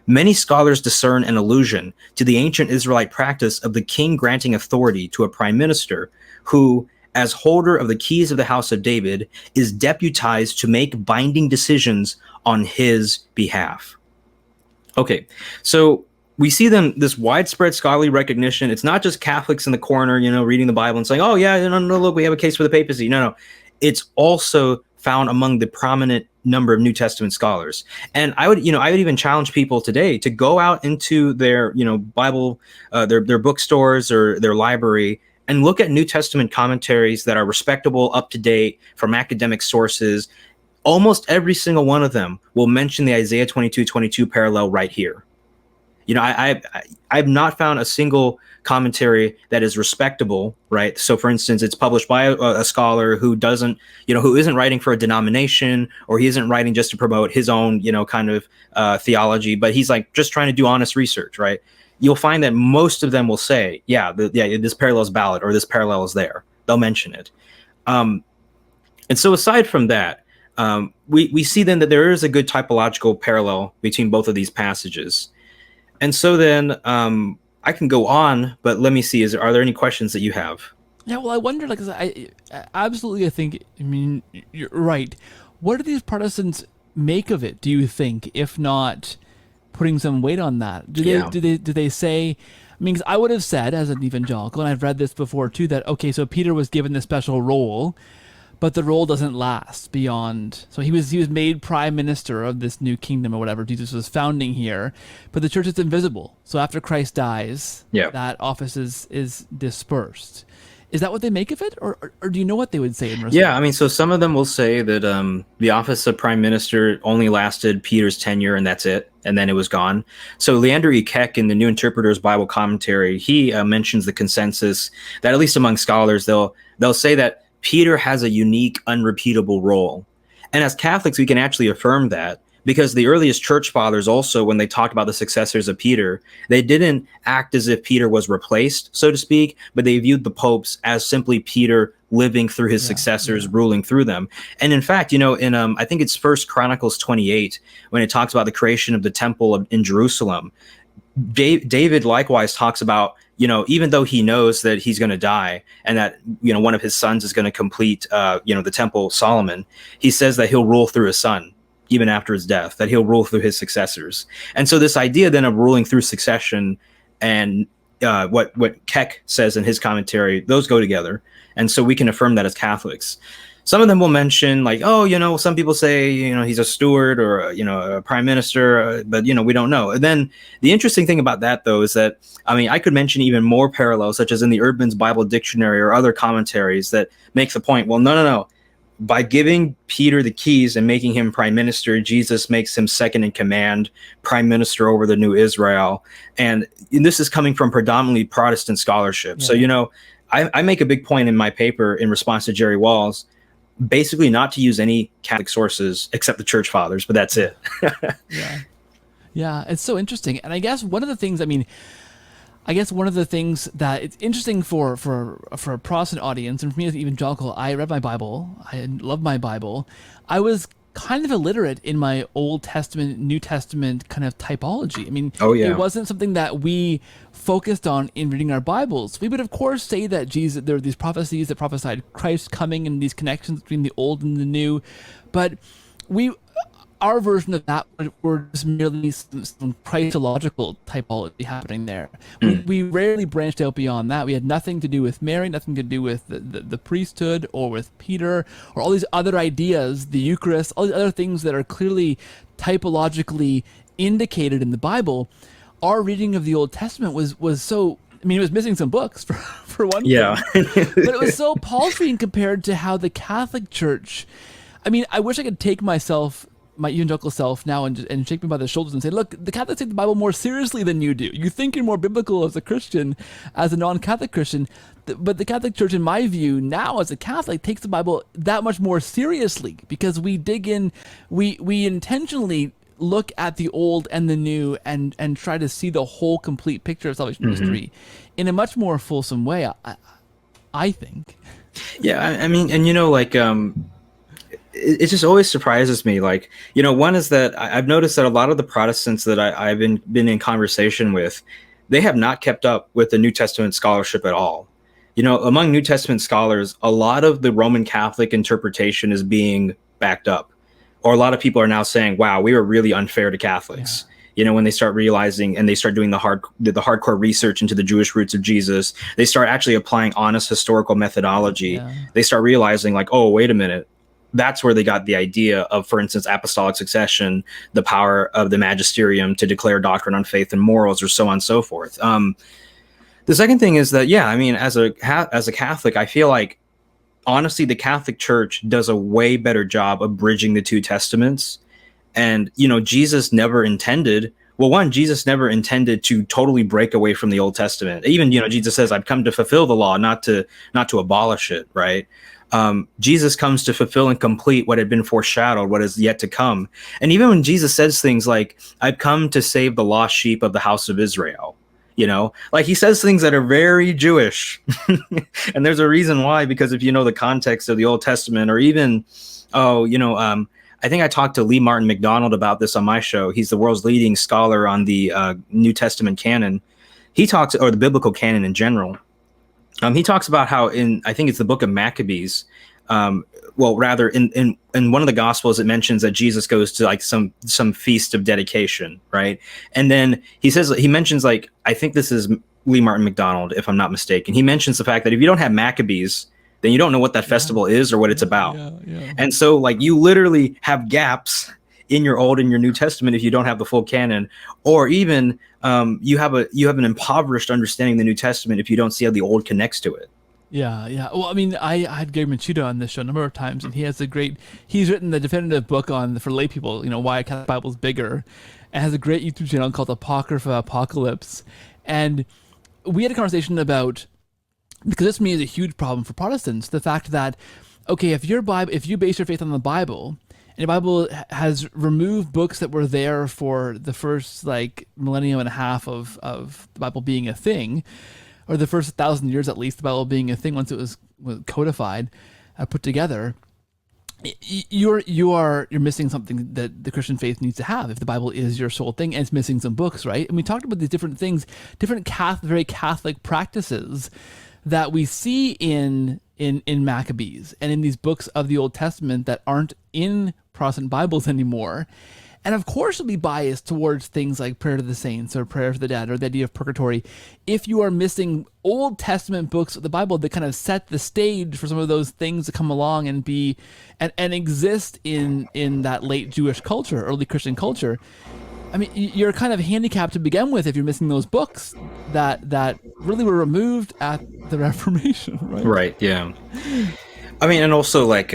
"Many scholars discern an allusion to the ancient Israelite practice of the king granting authority to a prime minister who, as holder of the keys of the house of David, is deputized to make binding decisions on his behalf." Okay, so we see this widespread scholarly recognition. It's not just Catholics in the corner, reading the Bible and saying, "Oh yeah, no, look, we have a case for the papacy." No. It's also found among the prominent number of New Testament scholars. And I would even challenge people today to go out into their, Bible, their bookstores or their library and look at New Testament commentaries that are respectable, up to date, from academic sources. Almost every single one of them will mention the Isaiah 22:22 parallel right here. I've not found a single commentary that is respectable, right? So, for instance, it's published by a scholar who doesn't, who isn't writing for a denomination, or he isn't writing just to promote his own, kind of theology, but he's like just trying to do honest research, right? You'll find that most of them will say, this parallel is valid, or this parallel is there. They'll mention it. And so, aside from that, we see then that there is a good typological parallel between both of these passages. And so then I can go on, but let me see. Are there any questions that you have? Yeah, well, I wonder, like, I absolutely think, you're right. What do these Protestants make of it, do you think, if not putting some weight on that? Do they say, 'cause I would have said as an evangelical, and I've read this before too, that, okay, so Peter was given this special role, but the role doesn't last beyond. So he was made prime minister of this new kingdom or whatever Jesus was founding here, but the church is invisible. So after Christ dies, that office is dispersed. Is that what they make of it, or do you know what they would say in response? Yeah, so some of them will say that the office of prime minister only lasted Peter's tenure, and that's it, and then it was gone. So Leander E. Keck in the New Interpreter's Bible Commentary, he mentions the consensus that, at least among scholars, they'll say that Peter has a unique, unrepeatable role. And as Catholics, we can actually affirm that, because the earliest church fathers also, when they talked about the successors of Peter, they didn't act as if Peter was replaced, so to speak, but they viewed the popes as simply Peter living through his successors, ruling through them. And in fact, in I think it's 1 Chronicles 28, when it talks about the creation of the temple in Jerusalem, David likewise talks about, even though he knows that he's going to die and that, one of his sons is going to complete, the temple, Solomon, he says that he'll rule through his son, even after his death, that he'll rule through his successors. And so this idea then of ruling through succession and what Keck says in his commentary, those go together. And so we can affirm that as Catholics. Some of them will mention, like, some people say, he's a steward or, a prime minister, but, we don't know. And then the interesting thing about that, though, is that, I could mention even more parallels, such as in the Urban's Bible Dictionary or other commentaries that make the point, well, no. By giving Peter the keys and making him prime minister, Jesus makes him second in command, prime minister over the new Israel. And this is coming from predominantly Protestant scholarship. Yeah. So, I make a big point in my paper in response to Jerry Walls, basically not to use any Catholic sources except the church fathers, but that's it. Yeah. Yeah, it's so interesting. And I guess one of the things, I guess one of the things that it's interesting for a Protestant audience, and for me as an evangelical, I read my Bible. I love my Bible. I was kind of illiterate in my Old Testament, New Testament kind of typology. I mean, Oh, yeah. it wasn't something that we focused on in reading our Bibles. We would, of course, say that there are these prophecies that prophesied Christ coming and these connections between the Old and the New, but our version of that were just merely some Christological typology happening there. We rarely branched out beyond that. We had nothing to do with Mary, nothing to do with the priesthood or with Peter or all these other ideas, the Eucharist, all these other things that are clearly typologically indicated in the Bible. Our reading of the Old Testament was so, I mean, it was missing some books for one Yeah. thing, but it was so paltry compared to how the Catholic Church, I mean, I wish I could take my evangelical self now and shake me by the shoulders and say, look, the Catholics take the Bible more seriously than you do. You think you're more biblical as a Christian, as a non-Catholic Christian, but the Catholic Church, in my view, now as a Catholic, takes the Bible that much more seriously because we dig in, we intentionally look at the Old and the New and try to see the whole complete picture of salvation history in a much more fulsome way, I think. Yeah, I mean, and like it just always surprises me. Like, one is that I've noticed that a lot of the Protestants that I've been in conversation with, they have not kept up with the New Testament scholarship at all. Among New Testament scholars, a lot of the Roman Catholic interpretation is being backed up, or a lot of people are now saying, "Wow, we were really unfair to Catholics." Yeah. When they start realizing and they start doing the hardcore research into the Jewish roots of Jesus, they start actually applying honest historical methodology. Yeah. They start realizing, like, oh, wait a minute. That's where they got the idea of, for instance, apostolic succession, the power of the magisterium to declare doctrine on faith and morals, or so on and so forth. The second thing is that, yeah, I mean, as a Catholic, I feel like, honestly, the Catholic Church does a way better job of bridging the two testaments. And, Jesus never intended to totally break away from the Old Testament. Even, Jesus says, I've come to fulfill the law, not to abolish it, right? Jesus comes to fulfill and complete what had been foreshadowed, what is yet to come. And even when Jesus says things like, I've come to save the lost sheep of the house of Israel, like he says things that are very Jewish. And there's a reason why, because if you know the context of the Old Testament, or even, I think I talked to Lee Martin McDonald about this on my show. He's the world's leading scholar on the New Testament canon. He talks, or the biblical canon in general. He talks about how I think it's the book of Maccabees, in one of the Gospels, it mentions that Jesus goes to like some feast of dedication, right? And then he mentions, like, I think this is Lee Martin McDonald, if I'm not mistaken. He mentions the fact that if you don't have Maccabees, then you don't know what that festival is or what it's about. Yeah. And so, like, you literally have gaps in your Old and your New Testament if you don't have the full canon, or even you have an impoverished understanding of the New Testament if you don't see how the Old connects to it. Yeah. Well, I mean, I had Gary Machuda on this show a number of times, and he's written the definitive book for lay people, why a Catholic Bible is bigger, and has a great YouTube channel called Apocrypha Apocalypse. And we had a conversation about, because this to me is a huge problem for Protestants, the fact that, okay, if you base your faith on the Bible, and the Bible has removed books that were there for the first millennium and a half of the Bible being a thing, or the first 1,000 years at least, the Bible being a thing once it was codified, put together, you're missing something that the Christian faith needs to have if the Bible is your sole thing, and it's missing some books, right? And we talked about these different things, different very Catholic practices that we see in Maccabees and in these books of the Old Testament that aren't in Protestant Bibles anymore. And of course, it'll be biased towards things like prayer to the saints or prayer for the dead or the idea of purgatory. If you are missing Old Testament books of the Bible that kind of set the stage for some of those things to come along and be and exist in that late Jewish culture, early Christian culture, I mean, you're kind of handicapped to begin with if you're missing those books that really were removed at the Reformation, right? Right. Yeah. I mean, and also, like,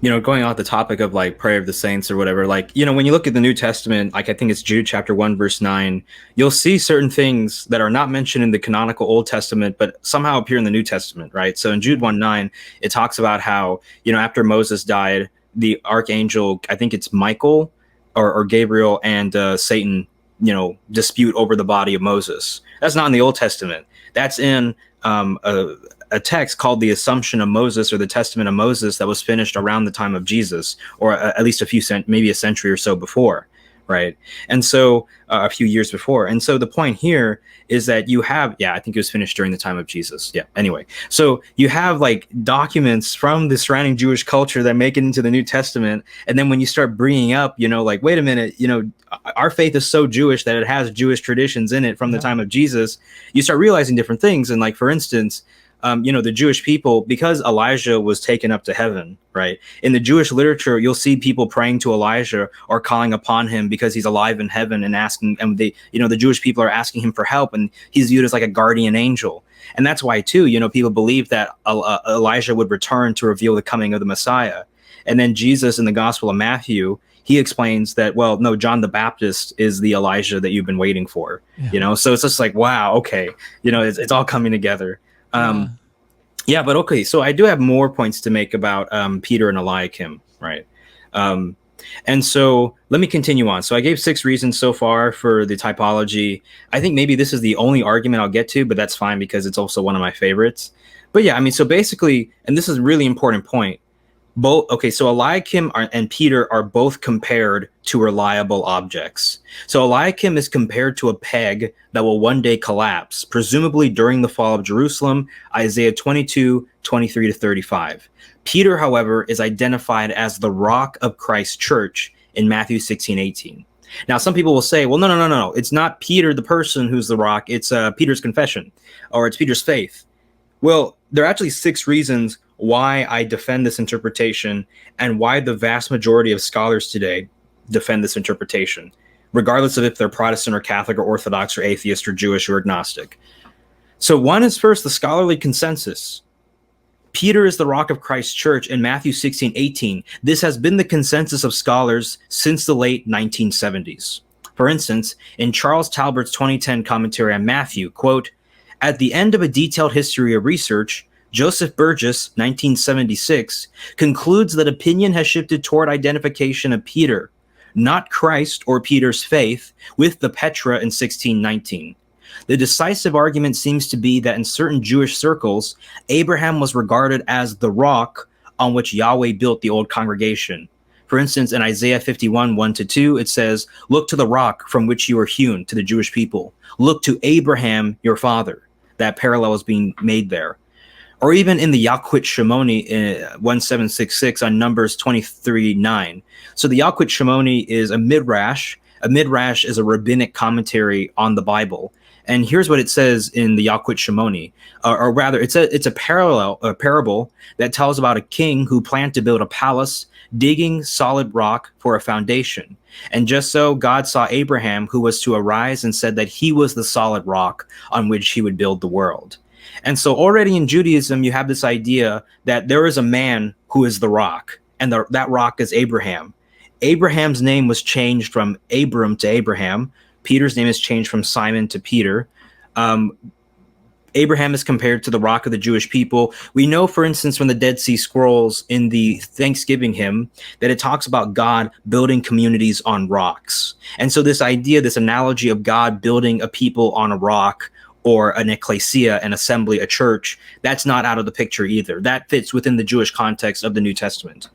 going off the topic of like prayer of the saints or whatever, like, when you look at the New Testament, like I think it's Jude chapter 1, verse 9, you'll see certain things that are not mentioned in the canonical Old Testament, but somehow appear in the New Testament, right? So in Jude 1:9, it talks about how, after Moses died, the archangel, I think it's Michael or Gabriel and Satan, dispute over the body of Moses. That's not in the Old Testament. That's in a text called the Assumption of Moses, or the Testament of Moses, that was finished around the time of Jesus, or at least maybe a century or so before, right? And so a few years before. And so the point here is that you have, I think it was finished during the time of Jesus. Yeah. Anyway, so you have like documents from the surrounding Jewish culture that make it into the New Testament. And then when you start bringing up, like, wait a minute, our faith is so Jewish that it has Jewish traditions in it from the time of Jesus, you start realizing different things. And like, for instance, the Jewish people, because Elijah was taken up to heaven, right? In the Jewish literature, you'll see people praying to Elijah or calling upon him because he's alive in heaven, and asking, and they, the Jewish people are asking him for help, and he's viewed as like a guardian angel. And that's why too, people believe that Elijah would return to reveal the coming of the Messiah. And then Jesus in the Gospel of Matthew, he explains that, well, no, John the Baptist is the Elijah that you've been waiting for, So it's just like, wow, okay, it's all coming together. But okay, so I do have more points to make about Peter and Eliakim, right? And so let me continue on. So I gave 6 reasons so far for the typology. I think maybe this is the only argument I'll get to, but that's fine because it's also one of my favorites. But yeah, I mean, so basically, and this is a really important point, so Eliakim and Peter are both compared to reliable objects. So Eliakim is compared to a peg that will one day collapse, presumably during the fall of Jerusalem, Isaiah 22:23-35. Peter, however, is identified as the rock of Christ's church in Matthew 16:18. Now, some people will say, well, no. It's not Peter, the person, who's the rock. It's Peter's confession, or it's Peter's faith. Well, there are actually 6 reasons why I defend this interpretation, and why the vast majority of scholars today defend this interpretation, regardless of if they're Protestant or Catholic or Orthodox or atheist or Jewish or agnostic. So one is, first, the scholarly consensus. Peter is the rock of Christ's church in Matthew 16:18. This has been the consensus of scholars since the late 1970s. For instance, in Charles Talbert's 2010 commentary on Matthew, quote, "At the end of a detailed history of research, Joseph Burgess, 1976, concludes that opinion has shifted toward identification of Peter, not Christ or Peter's faith, with the Petra in 1619. The decisive argument seems to be that in certain Jewish circles, Abraham was regarded as the rock on which Yahweh built the old congregation. For instance, in Isaiah 51:1-2, it says, 'Look to the rock from which you were hewn,' to the Jewish people. 'Look to Abraham, your father.'" That parallel is being made there. Or even in the Yalkut Shimoni 1766 on Numbers 23:9. So the Yalkut Shimoni is a midrash. A midrash is a rabbinic commentary on the Bible. And here's what it says in the Yalkut Shimoni, or rather, it's a parable that tells about a king who planned to build a palace, digging solid rock for a foundation. And just so, God saw Abraham, who was to arise, and said that he was the solid rock on which he would build the world. And so already in Judaism, you have this idea that there is a man who is the rock, and that rock is Abraham. Abraham's name was changed from Abram to Abraham. Peter's name is changed from Simon to Peter. Abraham is compared to the rock of the Jewish people. We know, for instance, from the Dead Sea Scrolls in the Thanksgiving hymn, that it talks about God building communities on rocks. And so this idea, this analogy of God building a people on a rock, or an ecclesia, an assembly, a church, that's not out of the picture either. That fits within the Jewish context of the New Testament.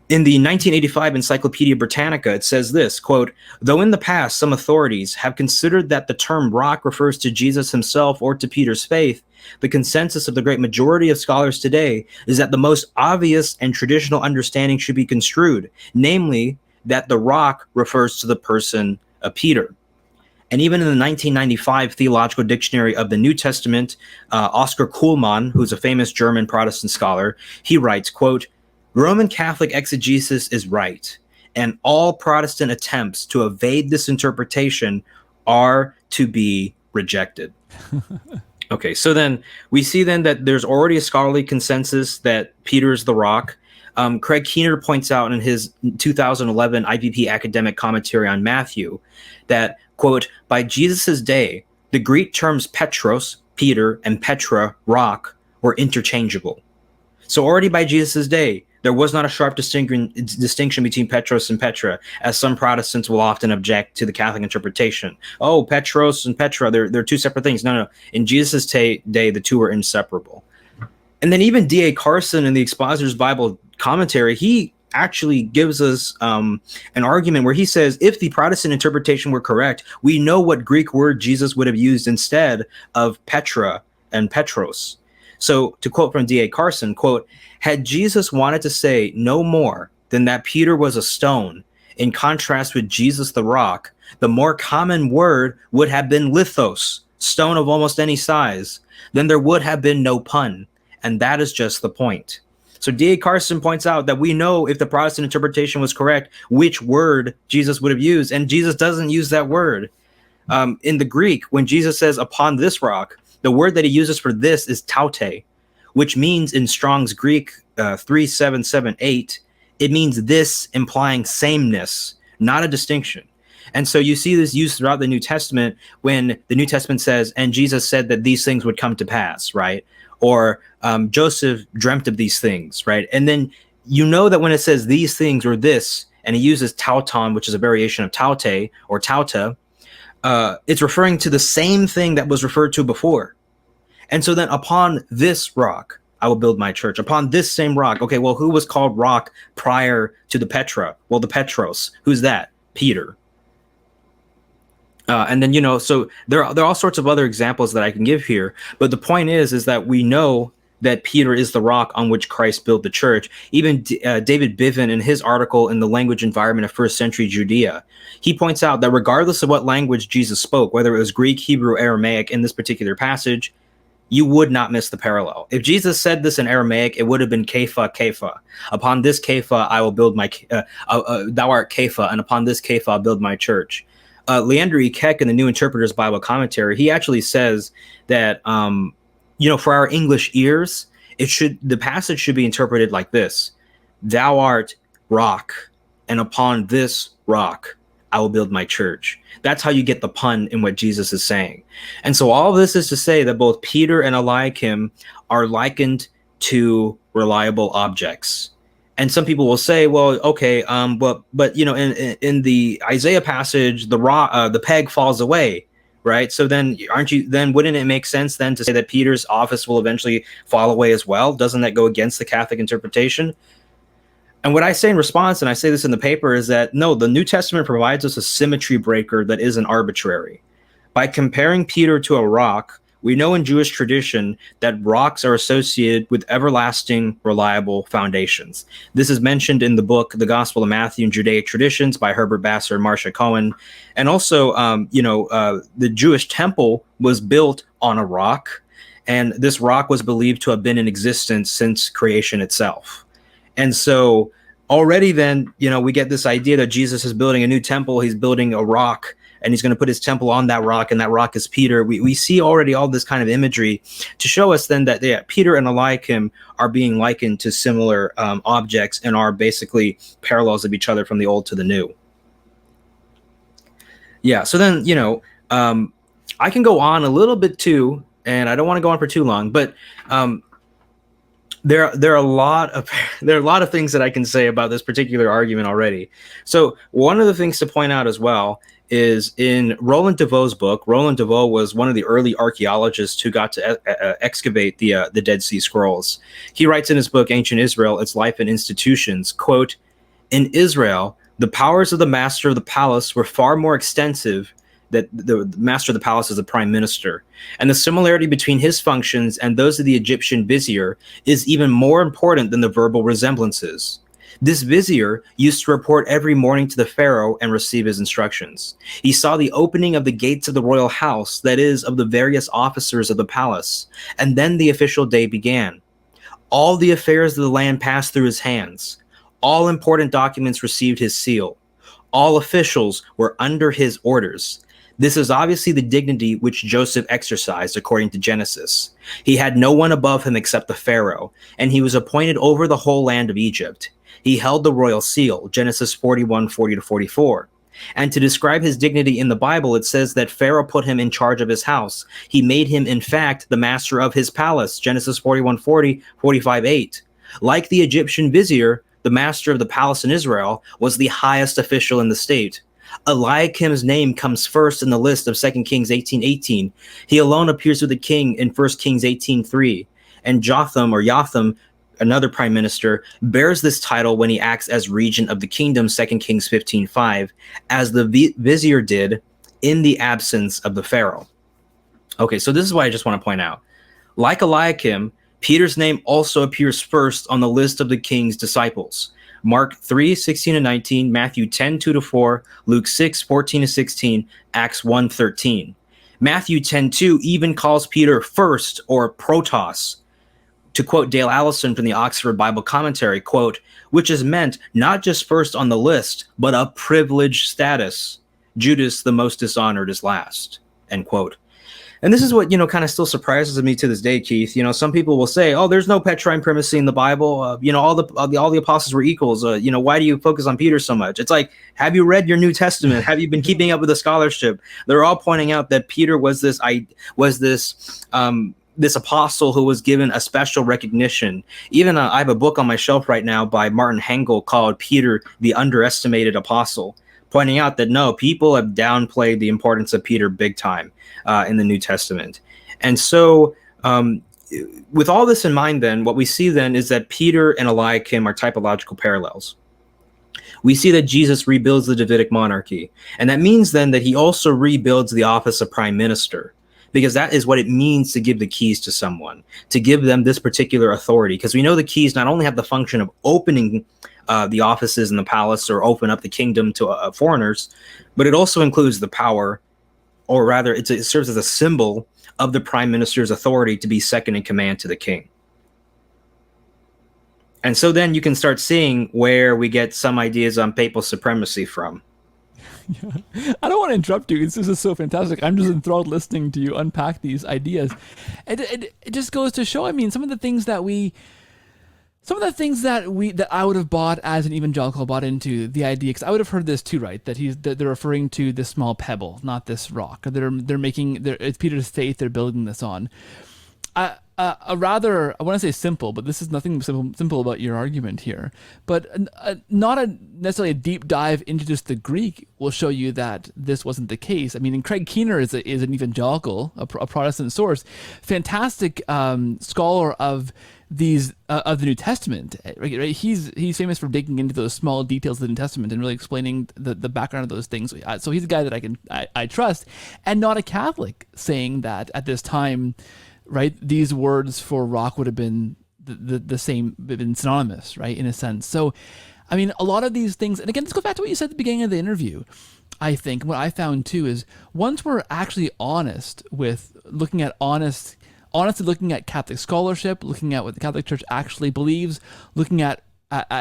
In the 1985 Encyclopedia Britannica, it says this, quote, "Though in the past some authorities have considered that the term rock refers to Jesus himself or to Peter's faith, the consensus of the great majority of scholars today is that the most obvious and traditional understanding should be construed, namely that the rock refers to the person of Peter." And even in the 1995 Theological Dictionary of the New Testament, Oscar Kuhlmann, who's a famous German Protestant scholar, he writes, quote, "Roman Catholic exegesis is right, and all Protestant attempts to evade this interpretation are to be rejected." Okay, so then we see then that there's already a scholarly consensus that Peter is the rock. Craig Keener points out in his 2011 IPP academic commentary on Matthew that, quote, by Jesus' day, the Greek terms Petros, Peter, and Petra, rock, were interchangeable. So already by Jesus' day, there was not a sharp distinction between Petros and Petra, as some Protestants will often object to the Catholic interpretation. Oh, Petros and Petra, they're two separate things. No. In Jesus' day, the two were inseparable. And then even D.A. Carson in the Expositor's Bible commentary, he actually gives us an argument where he says, if the Protestant interpretation were correct, we know what Greek word Jesus would have used instead of Petra and Petros. So to quote from D.A. Carson, quote, had Jesus wanted to say no more than that Peter was a stone, in contrast with Jesus the rock, the more common word would have been lithos, stone of almost any size. Then there would have been no pun. And that is just the point. So D.A. Carson points out that we know if the Protestant interpretation was correct, which word Jesus would have used. And Jesus doesn't use that word. In the Greek, when Jesus says upon this rock, the word that he uses for this is taute, which means in Strong's Greek 3778, it means this, implying sameness, not a distinction. And so you see this used throughout the New Testament when the New Testament says, and Jesus said that these things would come to pass, right? Or Joseph dreamt of these things, right? And then you know that when it says these things or this, and he uses tauton, which is a variation of taute or tauta, it's referring to the same thing that was referred to before. And so then upon this rock, I will build my church. Upon this same rock. Okay, well, who was called rock prior to the Petra? Well, the Petros. Who's that? Peter. And then, so there are all sorts of other examples that I can give here. But the point is that we know that Peter is the rock on which Christ built the church. Even David Bivin, in his article in the language environment of first century Judea, he points out that regardless of what language Jesus spoke, whether it was Greek, Hebrew, Aramaic in this particular passage, you would not miss the parallel. If Jesus said this in Aramaic, it would have been Kepha, Kepha. Upon this Kepha, I will build my, thou art Kepha, and upon this Kepha, I'll build my church. Leander E. Keck in the New Interpreter's Bible Commentary, he actually says that, for our English ears, the passage should be interpreted like this: thou art rock, and upon this rock, I will build my church. That's how you get the pun in what Jesus is saying. And so all this is to say that both Peter and Eliakim are likened to reliable objects. And some people will say, well, okay, but in the Isaiah passage, the peg falls away, right? So then wouldn't it make sense then to say that Peter's office will eventually fall away as well? Doesn't that go against the Catholic interpretation? And what I say in response, and I say this in the paper, is that no, the New Testament provides us a symmetry breaker that isn't arbitrary. By comparing Peter to a rock, we know in Jewish tradition that rocks are associated with everlasting, reliable foundations. This is mentioned in the book, The Gospel of Matthew and Judaic Traditions by Herbert Basser and Marcia Cohen. And also, the Jewish temple was built on a rock, and this rock was believed to have been in existence since creation itself. And so already then, we get this idea that Jesus is building a new temple. He's building a rock, and he's going to put his temple on that rock, and that rock is Peter. We see already all this kind of imagery to show us then that Peter and Eliakim are being likened to similar objects and are basically parallels of each other from the old to the new. Yeah, so then, I can go on a little bit too, and I don't want to go on for too long, but there are a lot of things that I can say about this particular argument already. So one of the things to point out as well is in Roland DeVoe's book. Roland DeVoe was one of the early archaeologists who got to excavate the Dead Sea Scrolls. He writes in his book, Ancient Israel, Its Life and Institutions, quote, in Israel, the powers of the master of the palace were far more extensive. That the master of the palace is the prime minister. And the similarity between his functions and those of the Egyptian vizier is even more important than the verbal resemblances. This vizier used to report every morning to the pharaoh and receive his instructions. He saw the opening of the gates of the royal house, that is, of the various officers of the palace, and then the official day began. All the affairs of the land passed through his hands. All important documents received his seal. All officials were under his orders. This is obviously the dignity which Joseph exercised according to Genesis. He had no one above him except the Pharaoh, and he was appointed over the whole land of Egypt. He held the royal seal, Genesis 41:40-44. And to describe his dignity in the Bible, it says that Pharaoh put him in charge of his house. He made him, in fact, the master of his palace, Genesis 41:40, 45:8. Like the Egyptian vizier, the master of the palace in Israel was the highest official in the state. Eliakim's name comes first in the list of 2 Kings 18:18. He alone appears with the king in 1 Kings 18:3. And Jotham, another prime minister, bears this title when he acts as regent of the kingdom, 2 Kings 15:5, as the vizier did in the absence of the pharaoh. Okay, so this is what I just want to point out. Like Eliakim, Peter's name also appears first on the list of the king's disciples. Mark 3:16-19, Matthew 10:2-4, Luke 6:14-16, Acts 1:13. Matthew 10:2 even calls Peter first, or protos. To quote Dale Allison from the Oxford Bible Commentary, quote, which is meant not just first on the list, but a privileged status. Judas, the most dishonored, is last, end quote. And this is what, kind of still surprises me to this day, Keith. Some people will say, oh, there's no Petrine primacy in the Bible. All the apostles were equals. Why do you focus on Peter so much? It's like, have you read your New Testament? Have you been keeping up with the scholarship? They're all pointing out that Peter was this apostle who was given a special recognition. Even I have a book on my shelf right now by Martin Hengel called Peter, the Underestimated Apostle, pointing out that no, people have downplayed the importance of Peter big time in the New Testament. And so with all this in mind, then, what we see then is that Peter and Eliakim are typological parallels. We see that Jesus rebuilds the Davidic monarchy. And that means then that he also rebuilds the office of prime minister, because that is what it means to give the keys to someone, to give them this particular authority. Because we know the keys not only have the function of opening the offices in the palace or open up the kingdom to foreigners, but it also includes the power, or rather it serves as a symbol of the prime minister's authority to be second in command to the king. And so then you can start seeing where we get some ideas on papal supremacy from. Yeah. I don't want to interrupt you. This is so fantastic. I'm just enthralled listening to you unpack these ideas. It just goes to show, some of the things that I would have bought as an evangelical, bought into the idea, because I would have heard this too, right? That they're referring to this small pebble, not this rock. Or it's Peter's faith they're building this on. A rather, I want to say simple, but this is nothing simple about your argument here. But not necessarily a deep dive into just the Greek will show you that this wasn't the case. And Craig Keener is an evangelical, a Protestant source, fantastic scholar of these of the New Testament, right? He's famous for digging into those small details of the New Testament and really explaining the background of those things. So he's a guy that I trust, and not a Catholic saying that at this time, right? These words for rock would have been the same, been synonymous, right? In a sense. So, a lot of these things, and again, let's go back to what you said at the beginning of the interview. I think what I found too is once we're actually honest with honestly looking at Catholic scholarship, looking at what the Catholic Church actually believes, looking at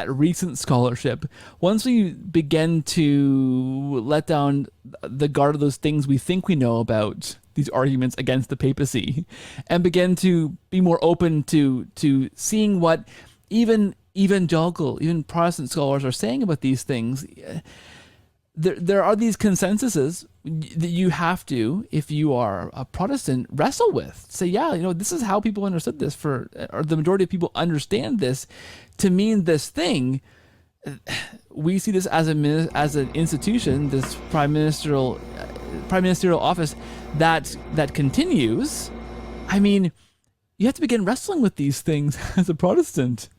recent scholarship, once we begin to let down the guard of those things we think we know about these arguments against the papacy, and begin to be more open to seeing what even Protestant scholars are saying about these things, there are these consensuses that you have to, if you are a Protestant, wrestle with. Say, this is how people understood this, or the majority of people understand this to mean this thing. We see this as an institution, this prime ministerial office that continues. You have to begin wrestling with these things as a Protestant.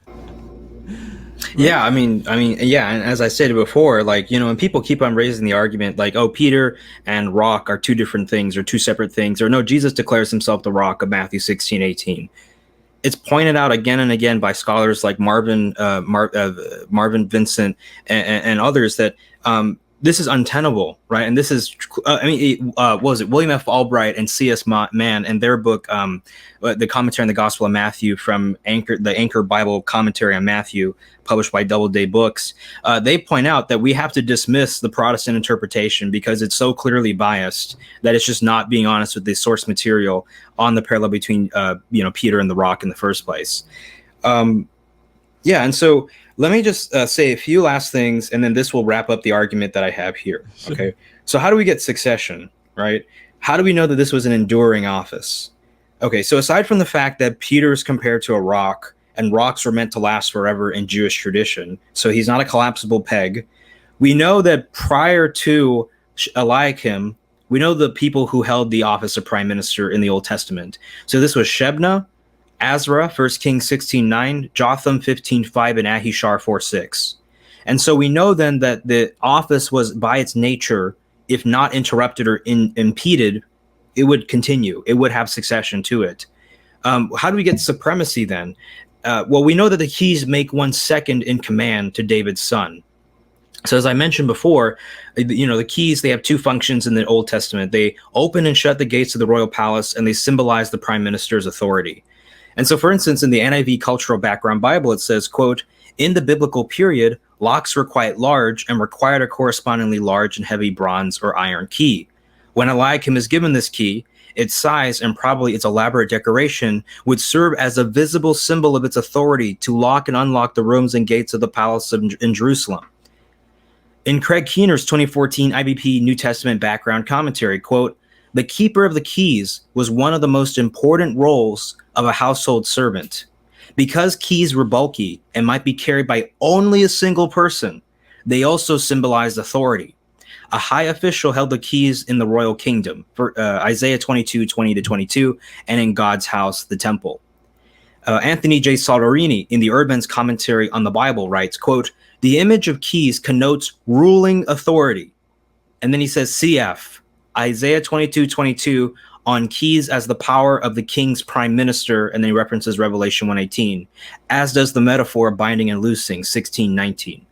Yeah, and as I said before, when people keep on raising the argument, oh, Peter and rock are two different things or two separate things, or no, Jesus declares himself the rock of Matthew 16:18. It's pointed out again and again by scholars like Marvin Vincent and others that this is untenable, right? And this is, what was it? William F. Albright and C.S. Mann in their book, the commentary on the Gospel of Matthew from the Anchor Bible commentary on Matthew, published by Doubleday Books. They point out that we have to dismiss the Protestant interpretation because it's so clearly biased that it's just not being honest with the source material on the parallel between, Peter and the rock in the first place. And so let me just say a few last things, and then this will wrap up the argument that I have here. Sure. Okay. So how do we get succession, right? How do we know that this was an enduring office? Okay. So aside from the fact that Peter is compared to a rock, and rocks were meant to last forever in Jewish tradition, so he's not a collapsible peg, we know that prior to Eliakim, we know the people who held the office of prime minister in the Old Testament. So this was Shebna, Azra, 1 Kings 16:9, Jotham 15:5, and Ahishar 4:6. And so we know then that the office was, by its nature, if not interrupted or impeded, it would continue. It would have succession to it. How do we get supremacy then? Well, we know that the keys make one second in command to David's son. So as I mentioned before, the keys, they have two functions in the Old Testament. They open and shut the gates of the royal palace, and they symbolize the prime minister's authority. And so, for instance, in the NIV Cultural Background Bible, it says, quote, "In the biblical period, locks were quite large and required a correspondingly large and heavy bronze or iron key. When Eliakim is given this key, its size and probably its elaborate decoration would serve as a visible symbol of its authority to lock and unlock the rooms and gates of the palace in Jerusalem." In Craig Keener's 2014 IBP New Testament Background Commentary, quote, "The keeper of the keys was one of the most important roles of a household servant. Because keys were bulky and might be carried by only a single person, they also symbolized authority. A high official held the keys in the royal kingdom, for Isaiah 22:20-22, and in God's house, the temple." Anthony J. Saldarini, in the Urban's Commentary on the Bible, writes, quote, "The image of keys connotes ruling authority." And then he says, CF, Isaiah 22:22, on keys as the power of the king's prime minister, and then he references Revelation 1:18, as does the metaphor of binding and loosing, 16:19.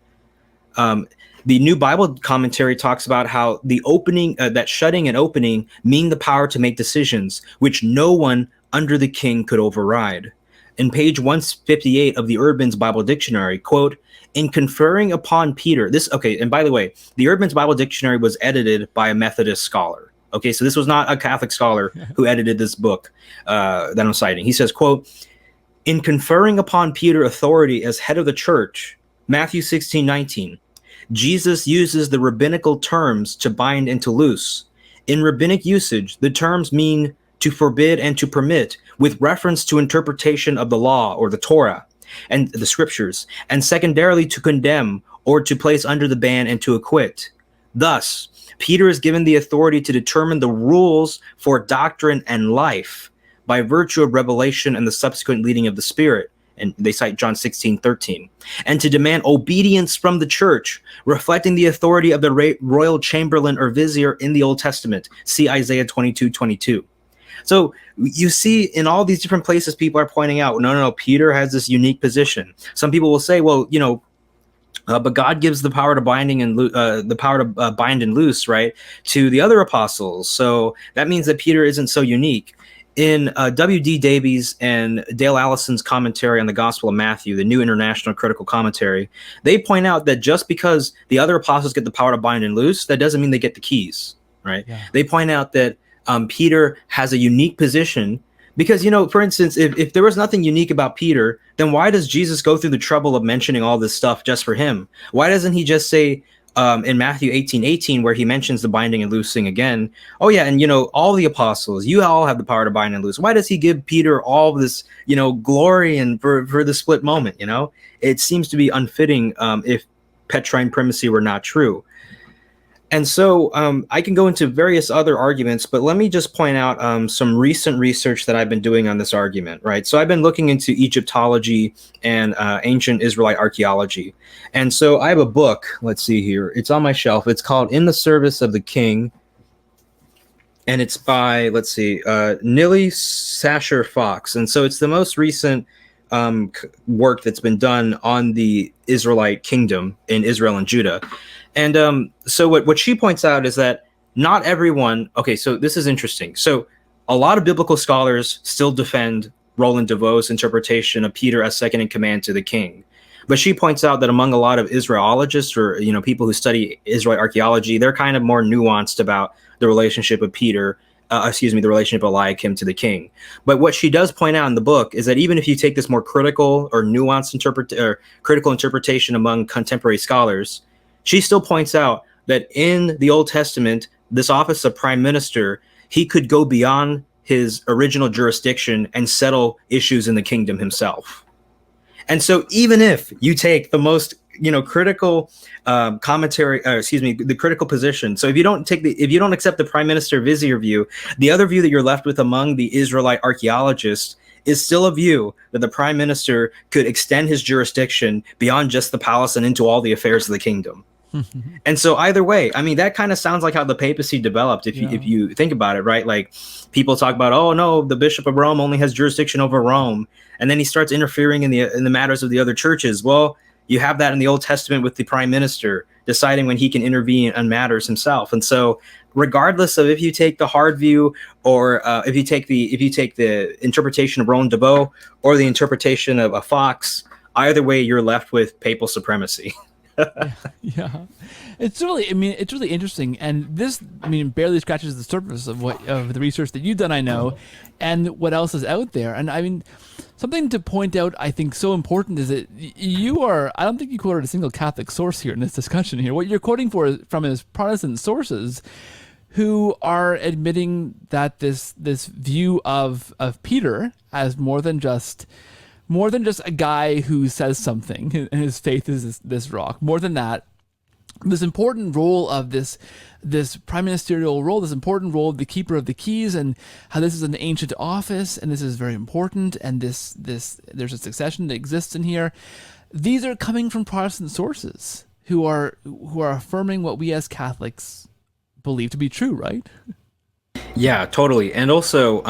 The New Bible Commentary talks about how the opening, that shutting and opening mean the power to make decisions, which no one under the king could override. In page 158 of the Urban's Bible Dictionary, quote, "In conferring upon Peter," and by the way, the Urban's Bible Dictionary was edited by a Methodist scholar. Okay, so this was not a Catholic scholar who edited this book that I'm citing. He says, quote, "In conferring upon Peter authority as head of the church," Matthew 16:19, "Jesus uses the rabbinical terms to bind and to loose. In rabbinic usage, the terms mean to forbid and to permit, with reference to interpretation of the law or the Torah and the scriptures, and secondarily to condemn or to place under the ban and to acquit. Thus, Peter is given the authority to determine the rules for doctrine and life by virtue of revelation and the subsequent leading of the Spirit." And they cite John 16:13. "And to demand obedience from the church, reflecting the authority of the royal chamberlain or vizier in the Old Testament. See Isaiah 22:22. So you see in all these different places, people are pointing out, no, Peter has this unique position. Some people will say, well, but God gives the power to binding and bind and loose, right, to the other apostles. So that means that Peter isn't so unique. In W.D. Davies and Dale Allison's commentary on the Gospel of Matthew, the New International Critical Commentary, they point out that just because the other apostles get the power to bind and loose, that doesn't mean they get the keys, right? Yeah. They point out that Peter has a unique position because, for instance, if there was nothing unique about Peter, then why does Jesus go through the trouble of mentioning all this stuff just for him? Why doesn't he just say, in Matthew 18:18, where he mentions the binding and loosing again, oh yeah, and all the apostles, you all have the power to bind and loose. Why does he give Peter all this glory and for the split moment? It seems to be unfitting if Petrine primacy were not true. And so I can go into various other arguments, but let me just point out some recent research that I've been doing on this argument, right? So I've been looking into Egyptology and ancient Israelite archaeology. And so I have a book, let's see here. It's on my shelf. It's called In the Service of the King. And it's by, Nili Sasher Fox. And so it's the most recent work that's been done on the Israelite kingdom in Israel and Judah. And so what she points out is that not everyone, okay, so this is interesting. So a lot of biblical scholars still defend Roland de Vaux's interpretation of Peter as second in command to the king. But she points out that among a lot of Israelologists, or people who study Israelite archaeology, they're kind of more nuanced about the relationship of Peter, the relationship of Eliakim to the king. But what she does point out in the book is that even if you take this more critical or nuanced critical interpretation among contemporary scholars, she still points out that in the Old Testament, this office of prime minister, he could go beyond his original jurisdiction and settle issues in the kingdom himself. And so even if you take the most critical the critical position, so if you don't accept the prime minister vizier view, the other view that you're left with among the Israelite archaeologists is still a view that the prime minister could extend his jurisdiction beyond just the palace and into all the affairs of the kingdom. And so either way, I mean, that kind of sounds like how the papacy developed. If you think about it, right? Like people talk about, oh no, the Bishop of Rome only has jurisdiction over Rome, and then he starts interfering in the matters of the other churches. Well, you have that in the Old Testament with the prime minister deciding when he can intervene on matters himself. And so, regardless of if you take the hard view or if you take the interpretation of Roland de Vaux or the interpretation of a Fox, either way, you're left with papal supremacy. Yeah, it's really interesting, and this, barely scratches the surface of the research that you've done, I know, and what else is out there. And something to point out, I think, so important is that I don't think you quoted a single Catholic source here in this discussion here. What you're quoting from is Protestant sources who are admitting that this view of Peter as more than just a guy who says something and his faith is this rock. More than that, this important role of this prime ministerial role, this important role of the keeper of the keys, and how this is an ancient office and this is very important, and this there's a succession that exists in here. These are coming from Protestant sources who are affirming what we as Catholics believe to be true, right? Yeah, totally. And also,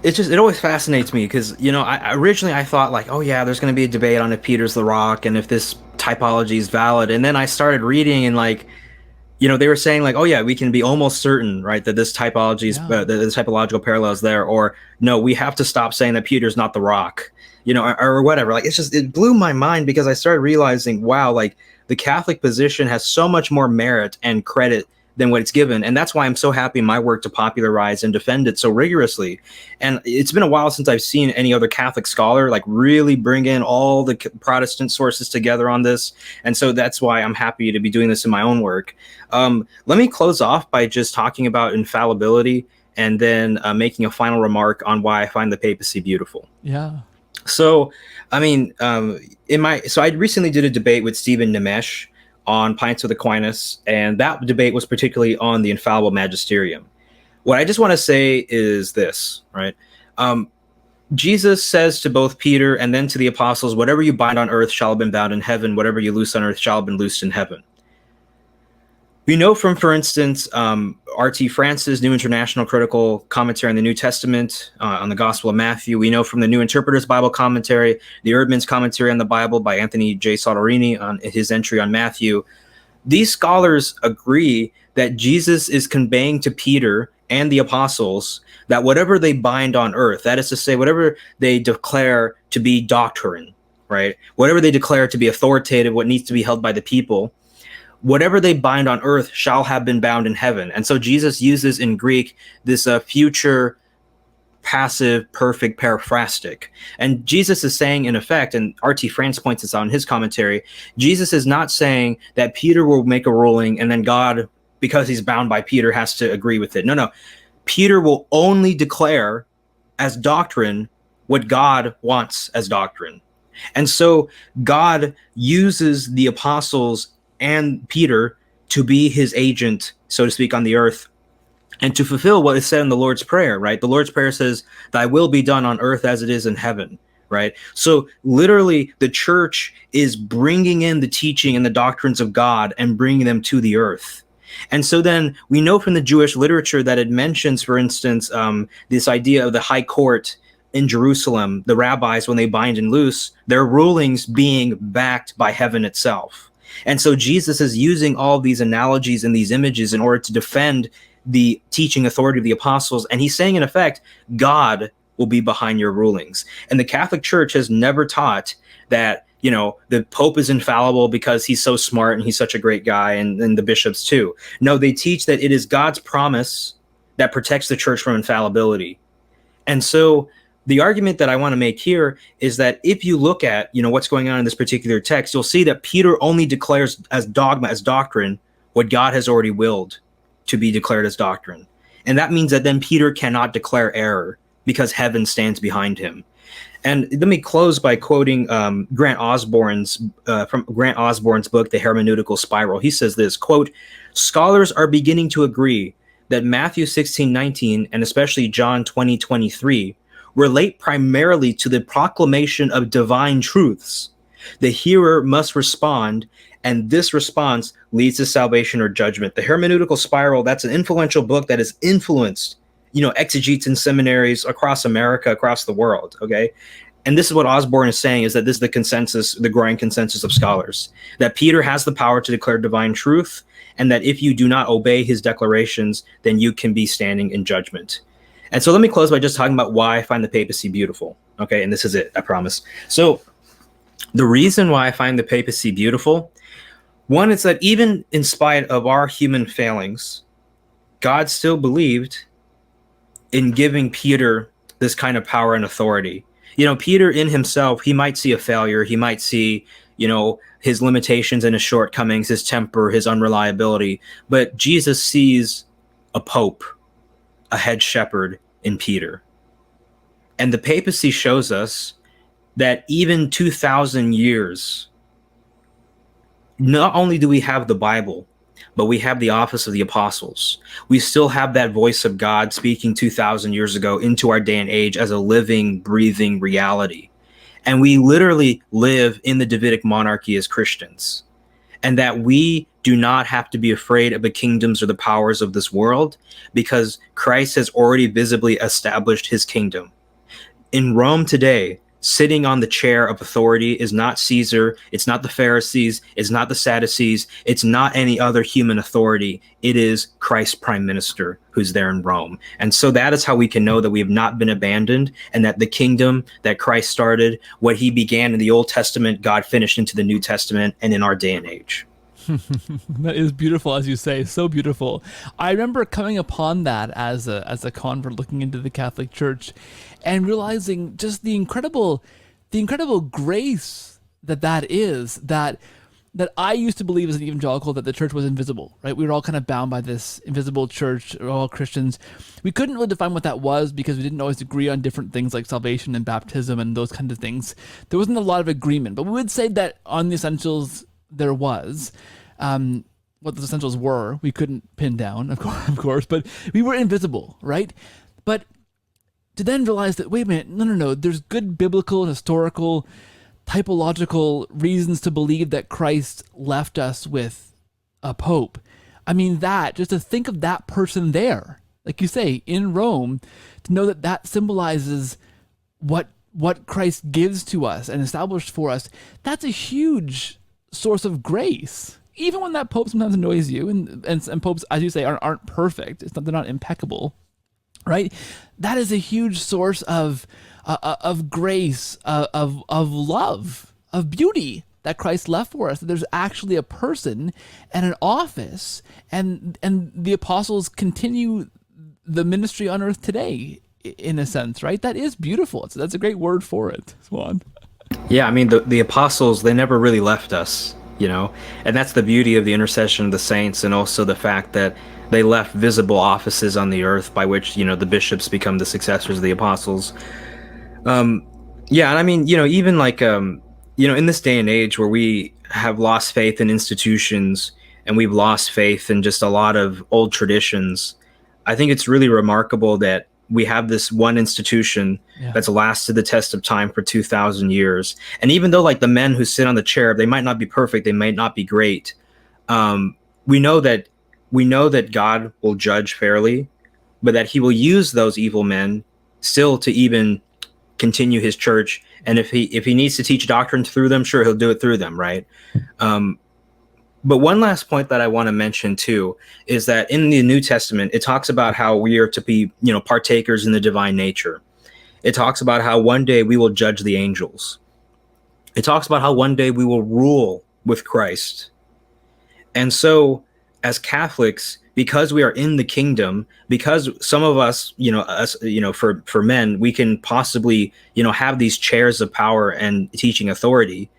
it always fascinates me because, I originally thought like, oh yeah, there's going to be a debate on if Peter's the rock and if this typology is valid. And then I started reading and they were saying like, oh yeah, we can be almost certain, right, that this typology is, the typological parallel is there, or no, we have to stop saying that Peter's not the rock, or whatever. Like, it blew my mind because I started realizing, wow, like the Catholic position has so much more merit and credit than what it's given. And that's why I'm so happy in my work to popularize and defend it so rigorously. And it's been a while since I've seen any other Catholic scholar like really bring in all the Protestant sources together on this. And so that's why I'm happy to be doing this in my own work. Let me close off by just talking about infallibility and then making a final remark on why I find the papacy beautiful. Yeah. So, I recently did a debate with Stephen Nemesh on Pints with Aquinas, and that debate was particularly on the infallible magisterium. What I just want to say is this, right? Jesus says to both Peter and then to the apostles, whatever you bind on earth shall have been bound in heaven, whatever you loose on earth shall have been loosed in heaven. We know from, for instance, R.T. France's New International Critical Commentary on the New Testament, on the Gospel of Matthew. We know from the New Interpreter's Bible Commentary, the Erdman's Commentary on the Bible by Anthony J. Soderini on his entry on Matthew. These scholars agree that Jesus is conveying to Peter and the apostles that whatever they bind on earth, that is to say, whatever they declare to be doctrine, right? Whatever they declare to be authoritative, what needs to be held by the people, whatever they bind on earth shall have been bound in heaven. And so Jesus uses in Greek this future passive perfect periphrastic. And Jesus is saying, in effect, and R.T. France points this out in his commentary, Jesus is not saying that Peter will make a ruling and then God, because he's bound by Peter, has to agree with it. No. Peter will only declare as doctrine what God wants as doctrine. And so God uses the apostles and Peter to be his agent, so to speak, on the earth, and to fulfill what is said in the Lord's Prayer, right? The Lord's Prayer says, thy will be done on earth as it is in heaven, right? So literally the church is bringing in the teaching and the doctrines of God and bringing them to the earth. And so then we know from the Jewish literature that it mentions, for instance, this idea of the high court in Jerusalem, the rabbis, when they bind and loose, their rulings being backed by heaven itself. And so Jesus is using all of these analogies and these images in order to defend the teaching authority of the apostles. And he's saying, in effect, God will be behind your rulings. And the Catholic Church has never taught that, the Pope is infallible because he's so smart and he's such a great guy, and the bishops too. No, they teach that it is God's promise that protects the church from infallibility. And so the argument that I want to make here is that if you look at, what's going on in this particular text, you'll see that Peter only declares as dogma, as doctrine, what God has already willed to be declared as doctrine. And that means that then Peter cannot declare error because heaven stands behind him. And let me close by quoting Grant Osborne's from Grant Osborne's book, The Hermeneutical Spiral. He says this, quote, "Scholars are beginning to agree that Matthew 16:19 and especially John 20:23 relate primarily to the proclamation of divine truths. The hearer must respond, and this response leads to salvation or judgment." The Hermeneutical Spiral, that's an influential book that has influenced, exegetes in seminaries across America, across the world, okay? And this is what Osborne is saying, is that this is the consensus, the growing consensus of scholars, that Peter has the power to declare divine truth, and that if you do not obey his declarations, then you can be standing in judgment. And so let me close by just talking about why I find the papacy beautiful, okay? And this is it, I promise. So the reason why I find the papacy beautiful, one is that even in spite of our human failings, God still believed in giving Peter this kind of power and authority. Peter in himself, he might see a failure. He might see, his limitations and his shortcomings, his temper, his unreliability. But Jesus sees a pope, a head shepherd in Peter. And the papacy shows us that even 2,000 years, not only do we have the Bible, but we have the office of the apostles. We still have that voice of God speaking 2,000 years ago into our day and age as a living, breathing reality. And we literally live in the Davidic monarchy as Christians. And that we do not have to be afraid of the kingdoms or the powers of this world, because Christ has already visibly established his kingdom. In Rome today, sitting on the chair of authority is not Caesar, it's not the Pharisees, it's not the Sadducees, it's not any other human authority. It is Christ's prime minister who's there in Rome. And so that is how we can know that we have not been abandoned, and that the kingdom that Christ started, what he began in the Old Testament, God finished into the New Testament and in our day and age. That is beautiful, as you say, so beautiful. I remember coming upon that as a convert looking into the Catholic Church and realizing just the incredible grace that is, that I used to believe as an evangelical that the church was invisible, right? We were all kind of bound by this invisible church, we're all Christians. We couldn't really define what that was because we didn't always agree on different things like salvation and baptism and those kinds of things. There wasn't a lot of agreement, but we would say that on the essentials there was. What the essentials were, we couldn't pin down, of course, but we were invisible, right? But to then realize that, wait a minute, no, there's good biblical, historical, typological reasons to believe that Christ left us with a pope. I mean, just to think of that person there, like you say, in Rome, to know that symbolizes what Christ gives to us and established for us, that's a huge source of grace. Even when that pope sometimes annoys you, and popes, as you say, aren't perfect, they're not impeccable, right? That is a huge source of grace, of love, of beauty that Christ left for us. That there's actually a person and an office, and the apostles continue the ministry on earth today, in a sense, right? That is beautiful. That's a great word for it, Swan. Yeah, I mean, the apostles, they never really left us, and that's the beauty of the intercession of the saints, and also the fact that they left visible offices on the earth by which, the bishops become the successors of the apostles. Yeah, and I mean, even like, in this day and age where we have lost faith in institutions and we've lost faith in just a lot of old traditions, I think it's really remarkable that we have this one institution that's lasted the test of time for 2,000 years. And even though like the men who sit on the chair, they might not be perfect, they might not be great. We know that God will judge fairly, but that he will use those evil men still to even continue his church. And if he needs to teach doctrine through them, sure, he'll do it through them, right? But one last point that I want to mention too is that in the New Testament, it talks about how we are to be, partakers in the divine nature. It talks about how one day we will judge the angels. It talks about how one day we will rule with Christ. And so as Catholics, because we are in the kingdom, because some of us, for men, we can possibly, have these chairs of power and teaching authority.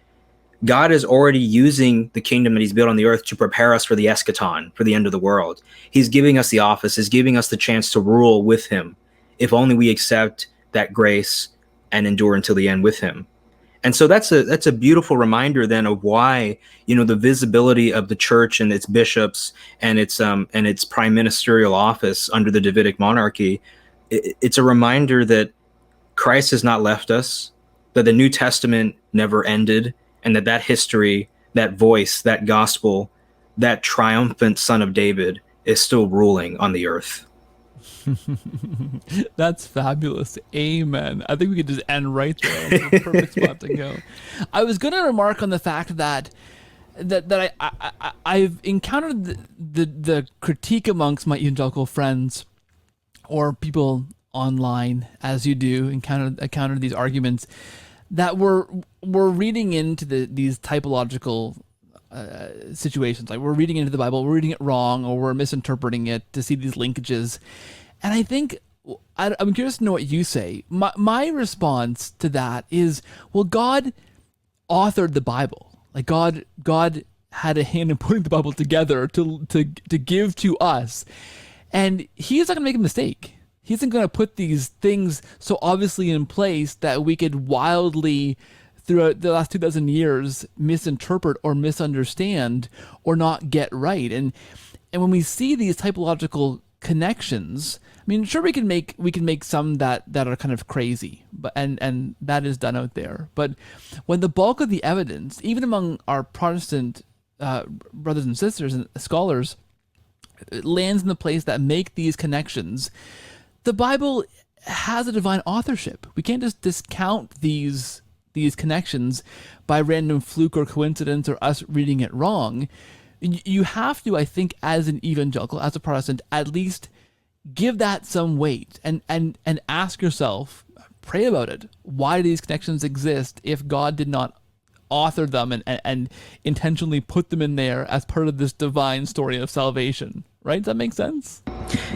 God is already using the kingdom that he's built on the earth to prepare us for the eschaton, for the end of the world. He's giving us the office, he's giving us the chance to rule with him, if only we accept that grace and endure until the end with him. And so that's a beautiful reminder then of why, the visibility of the church and its bishops and its prime ministerial office under the Davidic monarchy. It's a reminder that Christ has not left us, that the New Testament never ended, and that history, that voice, that gospel, that triumphant Son of David is still ruling on the earth. That's fabulous. Amen. I think we could just end right there. That's a perfect spot to go. I was going to remark on the fact that I've encountered the critique amongst my evangelical friends or people online, as you do, encounter these arguments that we're reading into these typological situations. Like we're reading into the Bible, we're reading it wrong, or we're misinterpreting it to see these linkages. And I think, I'm curious to know what you say. My response to that is, well, God authored the Bible. Like God had a hand in putting the Bible together to give to us. And he's not going to make a mistake. He isn't going to put these things so obviously in place that we could wildly, throughout the last 2,000 years, misinterpret or misunderstand or not get right. And when we see these typological connections, I mean, sure, we can make some that are kind of crazy, but and that is done out there. But when the bulk of the evidence, even among our Protestant brothers and sisters and scholars, lands in the place that make these connections, the Bible has a divine authorship. We can't just discount these connections by random fluke or coincidence or us reading it wrong. You have to, I think, as an evangelical, as a Protestant, at least give that some weight and ask yourself, pray about it. Why do these connections exist if God did not author them and intentionally put them in there as part of this divine story of salvation? Right? Does that make sense?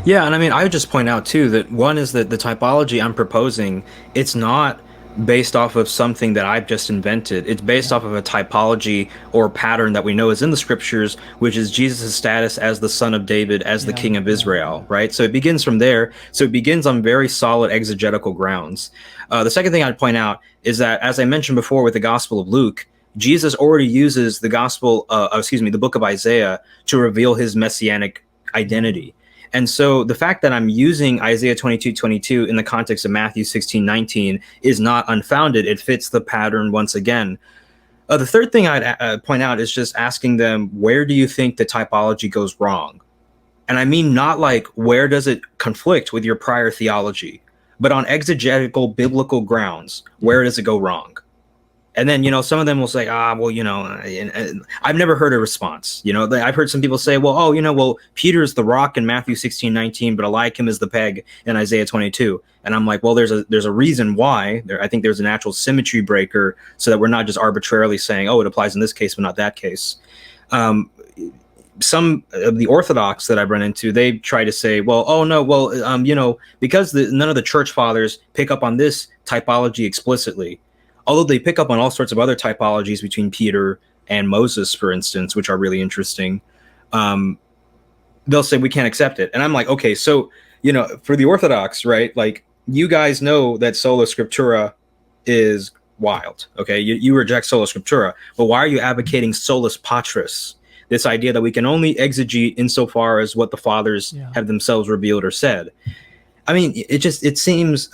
Yeah, and I mean, I would just point out too that one is that the typology I'm proposing, it's not based off of something that I've just invented. It's based off of a typology or pattern that we know is in the scriptures, which is Jesus' status as the Son of David, as the King of Israel, right? So it begins from there. So it begins on very solid exegetical grounds. The second thing I'd point out is that, as I mentioned before with the Gospel of Luke, Jesus already uses the the book of Isaiah to reveal his messianic identity. And so the fact that I'm using Isaiah 22:22 in the context of Matthew 16:19 is not unfounded. It fits the pattern once again. The third thing I'd point out is just asking them, where do you think the typology goes wrong? And I mean, not like, where does it conflict with your prior theology, but on exegetical biblical grounds, where does it go wrong? And then, some of them will say, and I've never heard a response. I've heard some people say, Peter's the rock in Matthew 16:19, but Eliakim is the peg in Isaiah 22. And I'm like, well, there's a reason why. I think there's a natural symmetry breaker so that we're not just arbitrarily saying, it applies in this case, but not that case. Some of the Orthodox that I've run into, they try to say, because none of the church fathers pick up on this typology explicitly. Although they pick up on all sorts of other typologies between Peter and Moses, for instance, which are really interesting, they'll say we can't accept it. And I'm like, okay, so, for the Orthodox, right, like, you guys know that sola scriptura is wild, okay? You reject sola scriptura, but why are you advocating solus patris, this idea that we can only exegete insofar as what the fathers have themselves revealed or said? I mean, it seems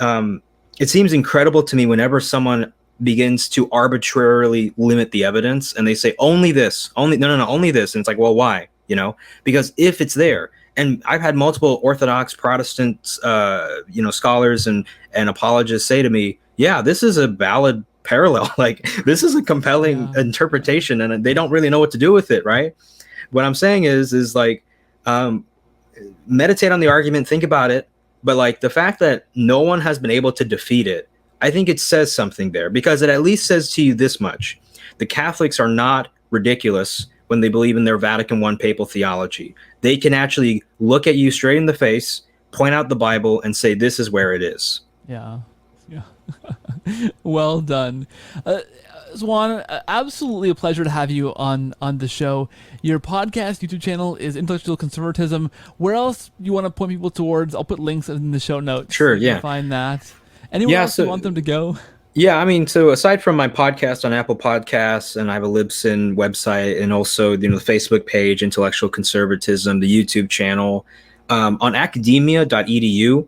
incredible to me whenever someone begins to arbitrarily limit the evidence and they say only this, only this. And it's like, well, why? Because if it's there, and I've had multiple Orthodox Protestant, scholars and apologists say to me, yeah, this is a valid parallel. Like, this is a compelling Yeah. interpretation, and they don't really know what to do with it, right? What I'm saying is like, um, meditate on the argument, think about it. But like the fact that no one has been able to defeat it, I think it says something there, because it at least says to you this much: the Catholics are not ridiculous when they believe in their Vatican I papal theology. They can actually look at you straight in the face, point out the Bible, and say, this is where it is. Yeah. Yeah. Well done. Swan, absolutely a pleasure to have you on the show. Your podcast, YouTube channel is Intellectual Conservatism. Where else you want to point people towards? I'll put links in the show notes. Sure, You can yeah. find that. Anywhere else you want them to go? Yeah, I mean, so aside from my podcast on Apple Podcasts, and I have a Libsyn website, and also, you know, the Facebook page, Intellectual Conservatism, the YouTube channel, on academia.edu,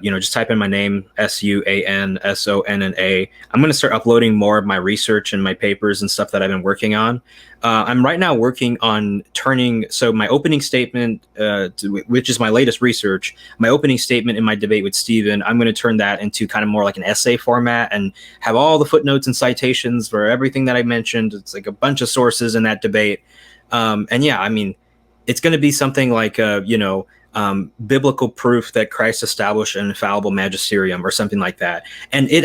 you know, just type in my name, SUANSONNA. I'm going to start uploading more of my research and my papers and stuff that I've been working on. I'm right now working on turning, so my opening statement, which is my latest research, my opening statement in my debate with Stephen, I'm going to turn that into kind of more like an essay format and have all the footnotes and citations for everything that I mentioned. It's like a bunch of sources in that debate. And yeah, I mean, it's going to be something like, you know, biblical proof that Christ established an infallible magisterium or something like that. And it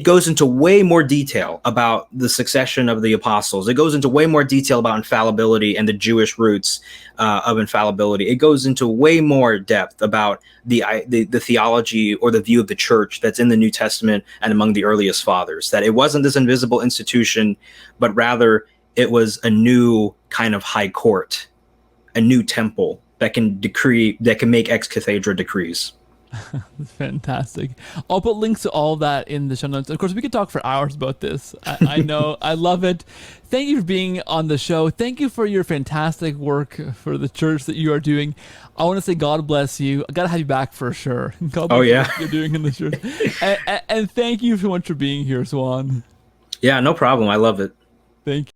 goes into way more detail about the succession of the apostles. It goes into way more detail about infallibility and the Jewish roots of infallibility. It goes into way more depth about the theology or the view of the church that's in the New Testament and among the earliest fathers, that it wasn't this invisible institution, but rather it was a new kind of high court, a new temple that can make ex cathedra decrees. Fantastic. I'll put links to all that in the show notes. Of course, we could talk for hours about this. I know. I love it. Thank you for being on the show. Thank you for your fantastic work for the church that you are doing. I want to say God bless you. I got to have you back for sure. God bless what you're doing in the church. And thank you so much for being here, Swan. Yeah, no problem. I love it. Thank you.